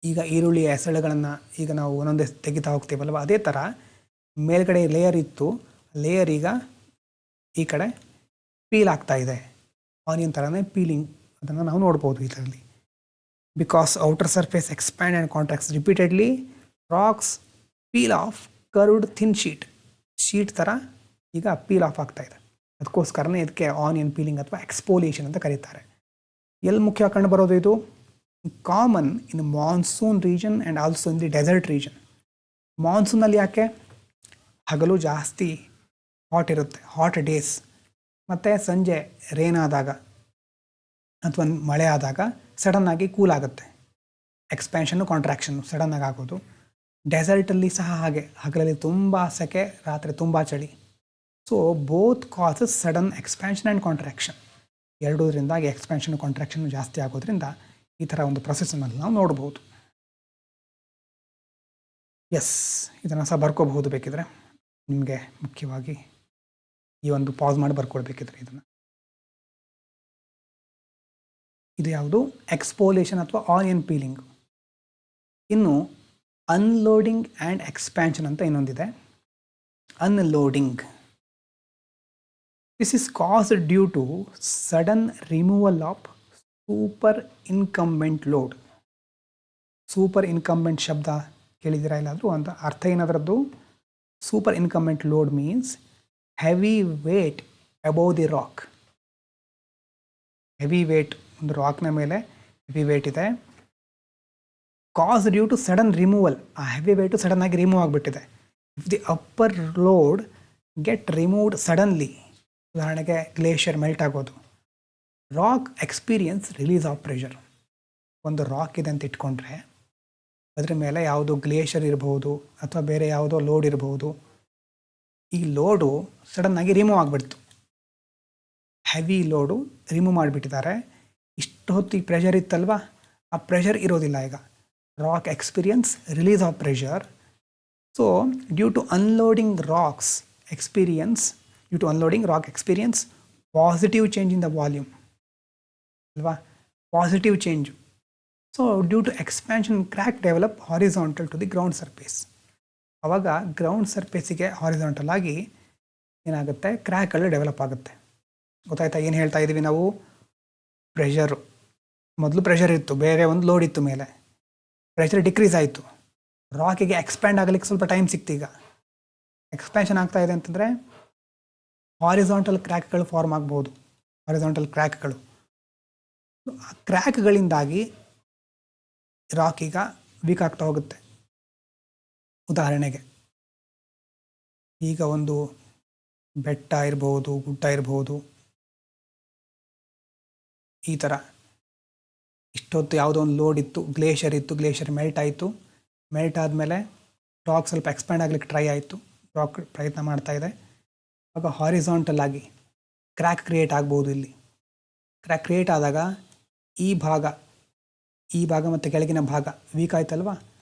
ಈಗ ಈರುಳ್ಳಿಯ ಎಸಳುಗಳನ್ನು ಈಗ ನಾವು ಒಂದೊಂದೇ ತೆಗಿತಾ ಹೋಗ್ತೀವಲ್ವ, ಅದೇ ಥರ ಮೇಲ್ಗಡೆ ಲೇಯರ್ ಇತ್ತು, ಲೇಯರ್ ಈಗ ಈ ಕಡೆ ಪೀಲ್ ಆಗ್ತಾ ಇದೆ. ಆನಿಯನ್ ಥರನೇ ಪೀಲಿಂಗ್, ಅದನ್ನು ನಾವು ನೋಡ್ಬೋದು ಇದರಲ್ಲಿ. Because outer surface expand and contracts repeatedly, rocks peel off curved thin sheet ಥರ ಈಗ ಪೀಲ್ ಆಫ್ ಆಗ್ತಾ ಇದೆ. ಅದಕ್ಕೋಸ್ಕರನೇ ಇದಕ್ಕೆ ಆನಿಯನ್ ಪೀಲಿಂಗ್ ಅಥವಾ ಎಕ್ಸ್ಪೋಲಿಯೇಷನ್ ಅಂತ ಕರೀತಾರೆ. ಎಲ್ಲಿ ಮುಖ್ಯ ಕಂಡು ಬರೋದು ಇದು? Common in monsoon region and also in the desert region. ಮಾನ್ಸೂನಲ್ಲಿ ಯಾಕೆ? ಹಗಲು ಜಾಸ್ತಿ ಹಾಟ್ ಇರುತ್ತೆ, ಹಾಟ್ ಡೇಸ್, ಮತ್ತು ಸಂಜೆ ರೇನ್ ಆದಾಗ ಅಥವಾ ಮಳೆ ಆದಾಗ ಸಡನ್ನಾಗಿ ಕೂಲ್ ಆಗುತ್ತೆ. ಎಕ್ಸ್ಪ್ಯಾನ್ಷನ್ನು ಕಾಂಟ್ರಾಕ್ಷನ್ನು ಸಡನ್ನಾಗಿ ಆಗೋದು. ಡೆಸರ್ಟಲ್ಲಿ ಸಹ ಹಾಗೆ, ಹಗಲಲ್ಲಿ ತುಂಬ ಸೆಕೆ, ರಾತ್ರಿ ತುಂಬ ಚಳಿ. So both causes sudden expansion and contraction. ಎರಡೂದ್ರಿಂದಾಗಿ ಎಕ್ಸ್ಪ್ಯಾನ್ಷನ್ ಕಾಂಟ್ರಾಕ್ಷನ್ ಜಾಸ್ತಿ ಆಗೋದ್ರಿಂದ ಈ ಥರ ಒಂದು ಪ್ರೊಸೆಸ್ನಲ್ಲಿ ನಾವು ನೋಡ್ಬೋದು. ಎಸ್, ಇದನ್ನು ಸಹ ಬರ್ಕೋಬಹುದು ಬೇಕಿದ್ರೆ. ನಿಮಗೆ ಮುಖ್ಯವಾಗಿ ಈ ಒಂದು ಪಾಸ್ ಮಾಡಿ ಬರ್ಕೊಳ್ಬೇಕಿದ್ರೆ ಇದನ್ನು. ಇದು ಯಾವುದು? ಎಕ್ಸ್ಪೋಲೇಷನ್ ಅಥವಾ ಆನಿಯನ್ ಪೀಲಿಂಗ್. ಇನ್ನು ಅನ್ಲೋಡಿಂಗ್ ಆ್ಯಂಡ್ ಎಕ್ಸ್ಪ್ಯಾನ್ಷನ್ ಅಂತ ಇನ್ನೊಂದಿದೆ. Unloading, this is caused due to sudden removal of superincumbent load. Superincumbent ಶಬ್ದ ಕೇಳಿದ್ದೀರಾ ಇಲ್ಲಾದರೂ? ಅಂತ ಅರ್ಥ ಏನದರದ್ದು? Superincumbent load means heavy weight above the rock. Heavy weight, ಒಂದು ರಾಕ್ನ ಮೇಲೆ ಹೆವಿ ವೇಟ್ ಇದೆ, cause due to sudden removal. ಆ ಹೆವಿ ವೇಟು ಸಡನ್ ಆಗಿ ರಿಮೂವ್ ಆಗಿಬಿಟ್ಟಿದೆ. If the upper load get removed suddenly, ಉದಾಹರಣೆಗೆ ಗ್ಲೇಷಿಯರ್ ಮೆಲ್ಟ್ ಆಗೋದು, rock experience release of pressure. ಒಂದು ರಾಕ್ ಇದೆ ಅಂತ ಇಟ್ಕೊಂಡ್ರೆ ಅದರ ಮೇಲೆ ಯಾವುದೋ ಗ್ಲೇಷಿಯರ್ ಇರಬಹುದು ಅಥವಾ ಬೇರೆ ಯಾವುದೋ ಲೋಡ್ ಇರಬಹುದು. ಈ ಲೋಡು ಸಡನ್ನಾಗಿ ರಿಮೂವ್ ಆಗಿಬಿಡ್ತು, ಹೆವಿ ಲೋಡು ರಿಮೂವ್ ಮಾಡಿಬಿಟ್ಟಿದ್ದಾರೆ. ಇಷ್ಟು ಹೊತ್ತು ಈ ಪ್ರೆಷರ್ ಇತ್ತಲ್ವ, ಆ ಪ್ರೆಷರ್ ಇರೋದಿಲ್ಲ ಈಗ. Rock experience release of pressure. So due to unloading rock experience positive change in the volume ಅಲ್ವಾ, positive change. So due to expansion crack develop horizontal to the ground surface. ಆವಾಗ ಗ್ರೌಂಡ್ ಸರ್ಫೇಸಿಗೆ ಹಾರಿಸಾಂಟಲ್ ಆಗಿ ಏನಾಗುತ್ತೆ, ಕ್ರ್ಯಾಕ್ಗಳು ಡೆವಲಪ್ ಆಗುತ್ತೆ. ಗೊತ್ತಾಯ್ತಾ ಏನು ಹೇಳ್ತಾ ಇದ್ದೀವಿ ನಾವು? ಪ್ರೆಷರು ಮೊದಲು ಪ್ರೆಷರ್ ಇತ್ತು, ಬೇರೆ ಒಂದು ಲೋಡ್ ಇತ್ತು ಮೇಲೆ, ಪ್ರೆಷರ್ ಡಿಕ್ರೀಸ್ ಆಯಿತು, ರಾಕಿಗೆ ಎಕ್ಸ್ಪ್ಯಾಂಡ್ ಆಗಲಿಕ್ಕೆ ಸ್ವಲ್ಪ ಟೈಮ್ ಸಿಕ್ತು. ಈಗ ಎಕ್ಸ್ಪ್ಯಾನ್ಷನ್ ಆಗ್ತಾ ಇದೆ ಅಂತಂದರೆ ಹಾರಿಸಾಂಟಲ್ ಕ್ರ್ಯಾಕ್ಗಳು ಫಾರ್ಮ್ ಆಗ್ಬೋದು. ಹಾರಿಸಾಂಟಲ್ ಕ್ರ್ಯಾಕ್ಗಳು, ಆ ಕ್ರ್ಯಾಕ್ಗಳಿಂದಾಗಿ ರಾಕ್ ಈಗ ವೀಕ್ ಆಗ್ತಾ ಹೋಗುತ್ತೆ. ಉದಾಹರಣೆಗೆ ಈಗ ಒಂದು ಬೆಟ್ಟ ಇರ್ಬೋದು, ಗುಡ್ಡ ಇರ್ಬೋದು, ಈ ಥರ ಇಷ್ಟೊತ್ತು ಯಾವುದೋ ಒಂದು ಲೋಡ್ ಇತ್ತು, ಗ್ಲೇಷಿಯರ್ ಮೆಲ್ಟ್ ಆಯಿತು. ಮೆಲ್ಟ್ ಆದಮೇಲೆ ರಾಕ್ ಸ್ವಲ್ಪ ಎಕ್ಸ್ಪ್ಯಾಂಡ್ ಆಗಲಿಕ್ಕೆ ಟ್ರೈ ಆಯಿತು, ರಾಕ್ ಪ್ರಯತ್ನ ಮಾಡ್ತಾ ಇದೆ. ಆಗ ಹಾರಿಸಾಂಟಲ್ ಆಗಿ ಕ್ರ್ಯಾಕ್ ಕ್ರಿಯೇಟ್ ಆಗ್ಬೋದು. ಇಲ್ಲಿ ಕ್ರ್ಯಾಕ್ ಕ್ರಿಯೇಟ್ ಆದಾಗ ಈ ಭಾಗ ಮತ್ತು ಕೆಳಗಿನ ಭಾಗ ವೀಕ್ ಆಯ್ತಲ್ವ,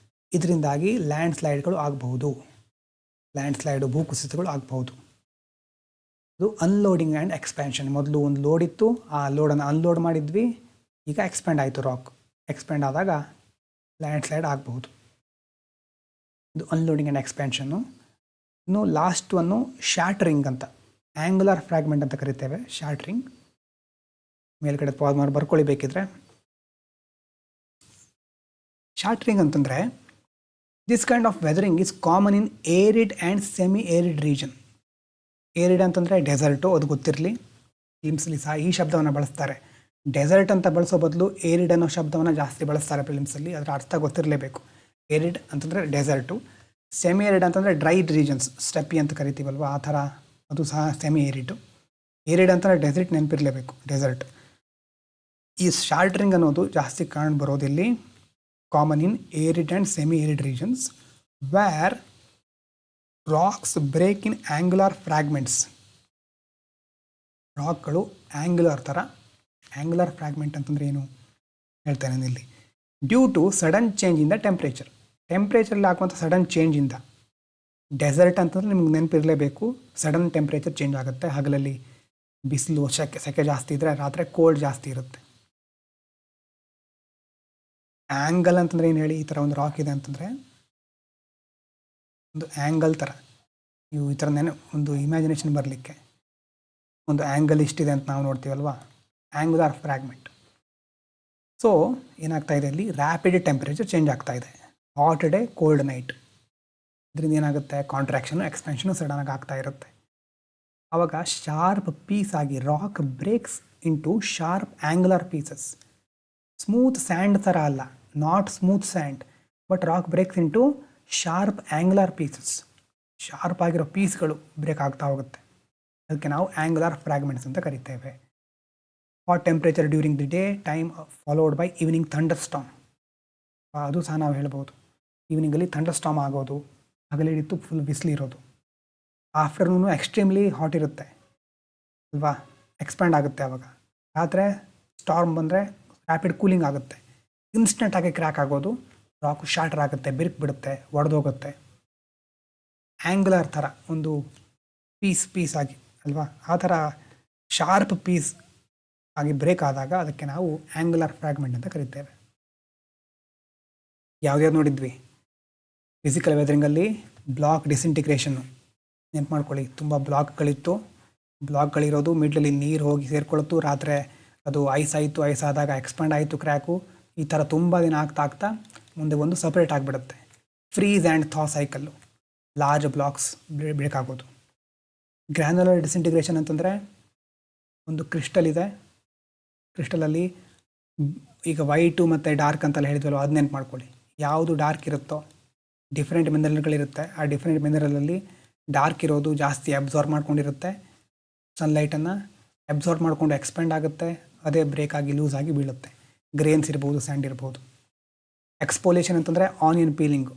ಇದರಿಂದಾಗಿ ಲ್ಯಾಂಡ್ ಸ್ಲೈಡ್ಗಳು ಆಗಬಹುದು, ಭೂಕುಸಿತಗಳು ಆಗಬಹುದು. ಅದು ಅನ್ಲೋಡಿಂಗ್ ಆ್ಯಂಡ್ ಎಕ್ಸ್ಪ್ಯಾನ್ಷನ್. ಮೊದಲು ಒಂದು ಲೋಡ್ ಇತ್ತು, ಆ ಲೋಡನ್ನು ಅನ್ಲೋಡ್ ಮಾಡಿದ್ವಿ, ಈಗ ಎಕ್ಸ್ಪ್ಯಾಂಡ್ ಆಯಿತು ರಾಕ್. ಎಕ್ಸ್ಪ್ಯಾಂಡ್ ಆದಾಗ ಲ್ಯಾಂಡ್ ಸ್ಲೈಡ್ ಆಗಬಹುದು. ಇದು ಅನ್ಲೋಡಿಂಗ್ ಆ್ಯಂಡ್ ಎಕ್ಸ್ಪ್ಯಾನ್ಷನ್ನು. ಇನ್ನು ಲಾಸ್ಟ್ ಒನ್ನು ಶಾಟ್ರಿಂಗ್ ಅಂತ, ಆ್ಯಂಗುಲರ್ ಫ್ರ್ಯಾಗ್ಮೆಂಟ್ ಅಂತ ಕರಿತೇವೆ. ಶಾಟ್ರಿಂಗ್ ಮೇಲ್ಗಡೆ ಪಾಸ್ ಮಾಡಿ ಬರ್ಕೊಳ್ಳಿ ಬೇಕಿದ್ರೆ. ಶಾಟ್ರಿಂಗ್ ಅಂತಂದರೆ this kind of weathering is common in arid and semi arid region. Arid ಅಂತಂದರೆ ಡೆಸರ್ಟು, ಅದು ಗೊತ್ತಿರಲಿ. ಫಿಲಿಮ್ಸಲ್ಲಿ ಸಹ ಈ ಶಬ್ದವನ್ನು ಬಳಸ್ತಾರೆ. ಡೆಸರ್ಟ್ ಅಂತ ಬಳಸೋ ಬದಲು ಏರಿಡ್ ಅನ್ನೋ ಶಬ್ದವನ್ನು ಜಾಸ್ತಿ ಬಳಸ್ತಾರೆ ಫಿಲಿಮ್ಸಲ್ಲಿ, ಅದರ ಅರ್ಥ ಗೊತ್ತಿರಲೇಬೇಕು. ಏರಿಡ್ ಅಂತಂದರೆ ಡೆಸರ್ಟು, ಸೆಮಿ ಏರಿಡ್ ಅಂತಂದರೆ ಡ್ರೈ ರೀಜನ್ಸ್, ಸ್ಟೆಪ್ಪಿ ಅಂತ ಕರಿತೀವಲ್ವ, ಆ ಥರ ಅದು ಸಹ ಸೆಮಿ ಏರಿಡು. ಏರಿಡ್ ಅಂತಂದರೆ ಡೆಸರ್ಟ್ ನೆನಪಿರಲೇಬೇಕು, ಡೆಸರ್ಟ್. ಈ ಶಾರ್ಟ್ರಿಂಗ್ ಅನ್ನೋದು ಜಾಸ್ತಿ ಕಾಣ್ ಬರೋದಿಲ್ಲಿ common in arid and semi arid regions where rocks break in angular fragments. ರಾಕ್ಗಳು ಆ್ಯಂಗುಲರ್ ಥರ, ಆ್ಯಂಗುಲರ್ ಫ್ರ್ಯಾಗ್ಮೆಂಟ್ ಅಂತಂದರೆ ಏನು ಹೇಳ್ತೇನೆ ಇಲ್ಲಿ. Due to sudden change in the ಟೆಂಪ್ರೇಚರಲ್ಲಿ ಆಗುವಂಥ ಸಡನ್ ಚೇಂಜಿಂದ. ಡೆಸರ್ಟ್ ಅಂತಂದರೆ ನಿಮ್ಗೆ ನೆನಪಿರಲೇಬೇಕು, ಸಡನ್ ಟೆಂಪ್ರೇಚರ್ ಚೇಂಜ್ ಆಗುತ್ತೆ. ಹಗಲಲ್ಲಿ ಬಿಸಿಲು ಸೆಕೆ ಜಾಸ್ತಿ ಇದ್ದರೆ ರಾತ್ರಿ ಕೋಲ್ಡ್ ಜಾಸ್ತಿ ಇರುತ್ತೆ. ಆ್ಯಂಗಲ್ ಅಂತಂದರೆ ಏನು ಹೇಳಿ? ಈ ಥರ ಒಂದು ರಾಕ್ ಇದೆ ಅಂತಂದರೆ ಒಂದು ಆ್ಯಂಗಲ್ ಥರ, ನೀವು ಈ ಥರ ಒಂದು ಇಮ್ಯಾಜಿನೇಷನ್ ಬರಲಿಕ್ಕೆ ಒಂದು ಆ್ಯಂಗಲ್ ಇಷ್ಟಿದೆ ಅಂತ ನಾವು ನೋಡ್ತೀವಲ್ವ, ಆ್ಯಂಗುಲರ್ ಫ್ರ್ಯಾಗ್ಮೆಂಟ್. ಸೊ ಏನಾಗ್ತಾ ಇದೆ ಇಲ್ಲಿ? ರ್ಯಾಪಿಡ್ ಟೆಂಪ್ರೇಚರ್ ಚೇಂಜ್ ಆಗ್ತಾ ಇದೆ. ಹಾಟ್ ಡೇ ಕೋಲ್ಡ್ ನೈಟ್, ಇದರಿಂದ ಏನಾಗುತ್ತೆ? ಕಾಂಟ್ರಾಕ್ಷನು ಎಕ್ಸ್ಪೆನ್ಷನು ಸಡನ್ನಾಗಿ ಆಗ್ತಾ ಇರುತ್ತೆ. ಆವಾಗ ಶಾರ್ಪ್ ಪೀಸ್ ಆಗಿ rock breaks into sharp angular pieces. Smooth sand ಥರ ಅಲ್ಲ, not smooth sand, but rock breaks into sharp angular pieces. Sharp ಆಗಿರೋ ಪೀಸ್ಗಳು ಬ್ರೇಕ್ ಆಗ್ತಾ ಹೋಗುತ್ತೆ. ಅದಕ್ಕೆ ನಾವು ಆ್ಯಂಗುಲರ್ ಫ್ರ್ಯಾಗ್ಮೆಂಟ್ಸ್ ಅಂತ ಕರಿತೇವೆ. Hot temperature during the day time followed by evening thunder storm. ಅದು ಸಹ ನಾವು ಹೇಳ್ಬೋದು. ಈವ್ನಿಂಗಲ್ಲಿ ಥಂಡರ್ ಸ್ಟಾಮ್ ಆಗೋದು, ಹಗಲಿಡಿತ್ತು ಫುಲ್ ಬಿಸಿಲಿರೋದು. ಆಫ್ಟರ್ನೂನು ಎಕ್ಸ್ಟ್ರೀಮ್ಲಿ ಹಾಟ್ ಇರುತ್ತೆ ಅಲ್ವಾ, ಎಕ್ಸ್ಪ್ಯಾಂಡ್ ಆಗುತ್ತೆ. ಆವಾಗ ರಾತ್ರಿ ಸ್ಟಾರ್ಮ್ ಬಂದರೆ ರ್ಯಾಪಿಡ್ ಕೂಲಿಂಗ್ ಆಗುತ್ತೆ, ಇನ್ಸ್ಟೆಂಟಾಗಿ ಕ್ರ್ಯಾಕ್ ಆಗೋದು, ರಾಕು ಶಾರ್ಟರ್ ಆಗುತ್ತೆ, ಬಿರುಕು ಬಿಡುತ್ತೆ, ಒಡೆದೋಗುತ್ತೆ. ಆ್ಯಂಗುಲರ್ ಥರ ಒಂದು ಪೀಸ್ ಆಗಿ ಅಲ್ವಾ, ಆ ಥರ ಶಾರ್ಪ್ ಪೀಸ್ ಆಗಿ ಬ್ರೇಕ್ ಆದಾಗ ಅದಕ್ಕೆ ನಾವು ಆ್ಯಂಗುಲರ್ ಫ್ರ್ಯಾಗ್ಮೆಂಟ್ ಅಂತ ಕರಿತೇವೆ. ಯಾವ್ದ್ಯಾವ್ದು ನೋಡಿದ್ವಿ ಫಿಸಿಕಲ್ ವೆದರಿಂಗಲ್ಲಿ? ಬ್ಲಾಕ್ ಡಿಸಿಂಟಿಗ್ರೇಷನ್ನು ನೆನ್ಪು ಮಾಡ್ಕೊಳ್ಳಿ. ತುಂಬ ಬ್ಲಾಕ್ಗಳಿರೋದು, ಮಿಡ್ಲಲ್ಲಿ ನೀರು ಹೋಗಿ ಸೇರ್ಕೊಳ್ತು, ರಾತ್ರಿ ಅದು ಐಸ್ ಆದಾಗ ಎಕ್ಸ್ಪ್ಯಾಂಡ್ ಆಯಿತು ಕ್ರ್ಯಾಕು. ಈ ಥರ ತುಂಬ ದಿನ ಆಗ್ತಾ ಮುಂದೆ ಒಂದು ಸಪ್ರೇಟ್ ಆಗಿಬಿಡುತ್ತೆ. Freeze and thaw cycle, large blocks break ಆಗೋದು. ಗ್ರ್ಯಾನ್ಯುಲರ್ ಡಿಸಿಂಟಿಗ್ರೇಷನ್ ಅಂತಂದರೆ ಒಂದು ಕ್ರಿಸ್ಟಲ್ ಇದೆ, ಕ್ರಿಸ್ಟಲಲ್ಲಿ ಈಗ ವೈಟು ಮತ್ತು ಡಾರ್ಕ್ ಅಂತೆಲ್ಲ ಹೇಳಿದ್ವಲ್ಲ, ಅದು ನೆನ್ಪು ಮಾಡ್ಕೊಳ್ಳಿ. ಯಾವುದು ಡಾರ್ಕ್ ಇರುತ್ತೋ, ಡಿಫ್ರೆಂಟ್ ಮಿನರಲ್ಗಳಿರುತ್ತೆ, ಆ ಡಿಫ್ರೆಂಟ್ ಮಿನರಲಲ್ಲಿ ಡಾರ್ಕ್ ಇರೋದು ಜಾಸ್ತಿ ಅಬ್ಸಾರ್ವ್ ಮಾಡ್ಕೊಂಡಿರುತ್ತೆ, ಸನ್ಲೈಟನ್ನು ಅಬ್ಸಾರ್ವ್ ಮಾಡಿಕೊಂಡು ಎಕ್ಸ್ಪ್ಯಾಂಡ್ ಆಗುತ್ತೆ, ಅದೇ ಬ್ರೇಕ್ ಆಗಿ ಲೂಸ್ ಆಗಿ ಬೀಳುತ್ತೆ. ಗ್ರೇನ್ಸ್ ಇರ್ಬೋದು, ಸ್ಯಾಂಡ್ ಇರ್ಬೋದು. ಎಕ್ಸ್ಪೋಲೇಷನ್ ಅಂತಂದರೆ ಆನಿಯನ್ ಪೀಲಿಂಗು.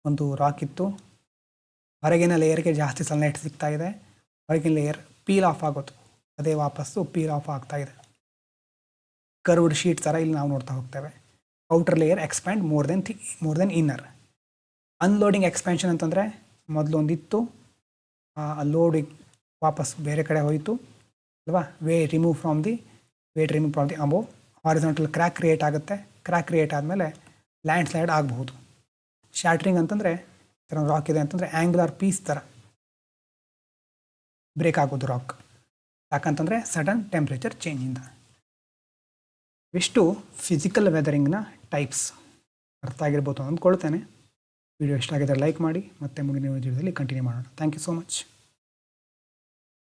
ಒಂದು ರಾಕ್ ಇತ್ತು, ಹೊರಗಿನ ಲೇಯರ್ಗೆ ಜಾಸ್ತಿ ಸನ್ಲೈಟ್ ಸಿಗ್ತಾ ಇದೆ, ಹೊರಗಿನ ಲೇಯರ್ ಪೀಲ್ ಆಫ್ ಆಗೋದು, ಅದೇ ವಾಪಸ್ಸು ಪೀಲ್ ಆಫ್ ಆಗ್ತಾ ಇದೆ. ಕರ್ವ್ಡ್ ಶೀಟ್ ಥರ ಇಲ್ಲಿ ನಾವು ನೋಡ್ತಾ ಹೋಗ್ತೇವೆ. Outer layer expand more than inner. Unloading expansion ಅಂತಂದರೆ ಮೊದಲು ಒಂದಿತ್ತು, ಆ ಲೋಡಿಗೆ ವಾಪಸ್ ಬೇರೆ ಕಡೆ ಹೋಯಿತು ಅಲ್ವಾ. Weight remove from the above, horizontal crack create ಆಗುತ್ತೆ. ಕ್ರ್ಯಾಕ್ ಕ್ರಿಯೇಟ್ ಆದಮೇಲೆ ಲ್ಯಾಂಡ್ ಸ್ಲೈಡ್ ಆಗಬಹುದು. ಶಾಟ್ರಿಂಗ್ ಅಂತಂದರೆ ರಾಕ್ ಇದೆ ಅಂತಂದರೆ ಆ್ಯಂಗ್ಯುಲರ್ ಪೀಸ್ ಥರ ಬ್ರೇಕ್ ಆಗೋದು ರಾಕ್, ಯಾಕಂತಂದರೆ ಸಡನ್ ಟೆಂಪ್ರೇಚರ್ ಚೇಂಜಿಂದ. ಇಷ್ಟು ಫಿಸಿಕಲ್ ವೆದರಿಂಗ್ನ ಟೈಪ್ಸ್ ಅರ್ಥ ಆಗಿರ್ಬೋದು ಅಂದ್ಕೊಳ್ತೇನೆ. ವಿಡಿಯೋ ಇಷ್ಟ ಆಗಿದ್ದರೆ ಲೈಕ್ ಮಾಡಿ, ಮತ್ತೆ ಮುಂದಿನ ವಿಡಿಯೋದಲ್ಲಿ ಕಂಟಿನ್ಯೂ ಮಾಡೋಣ. Thank you so much.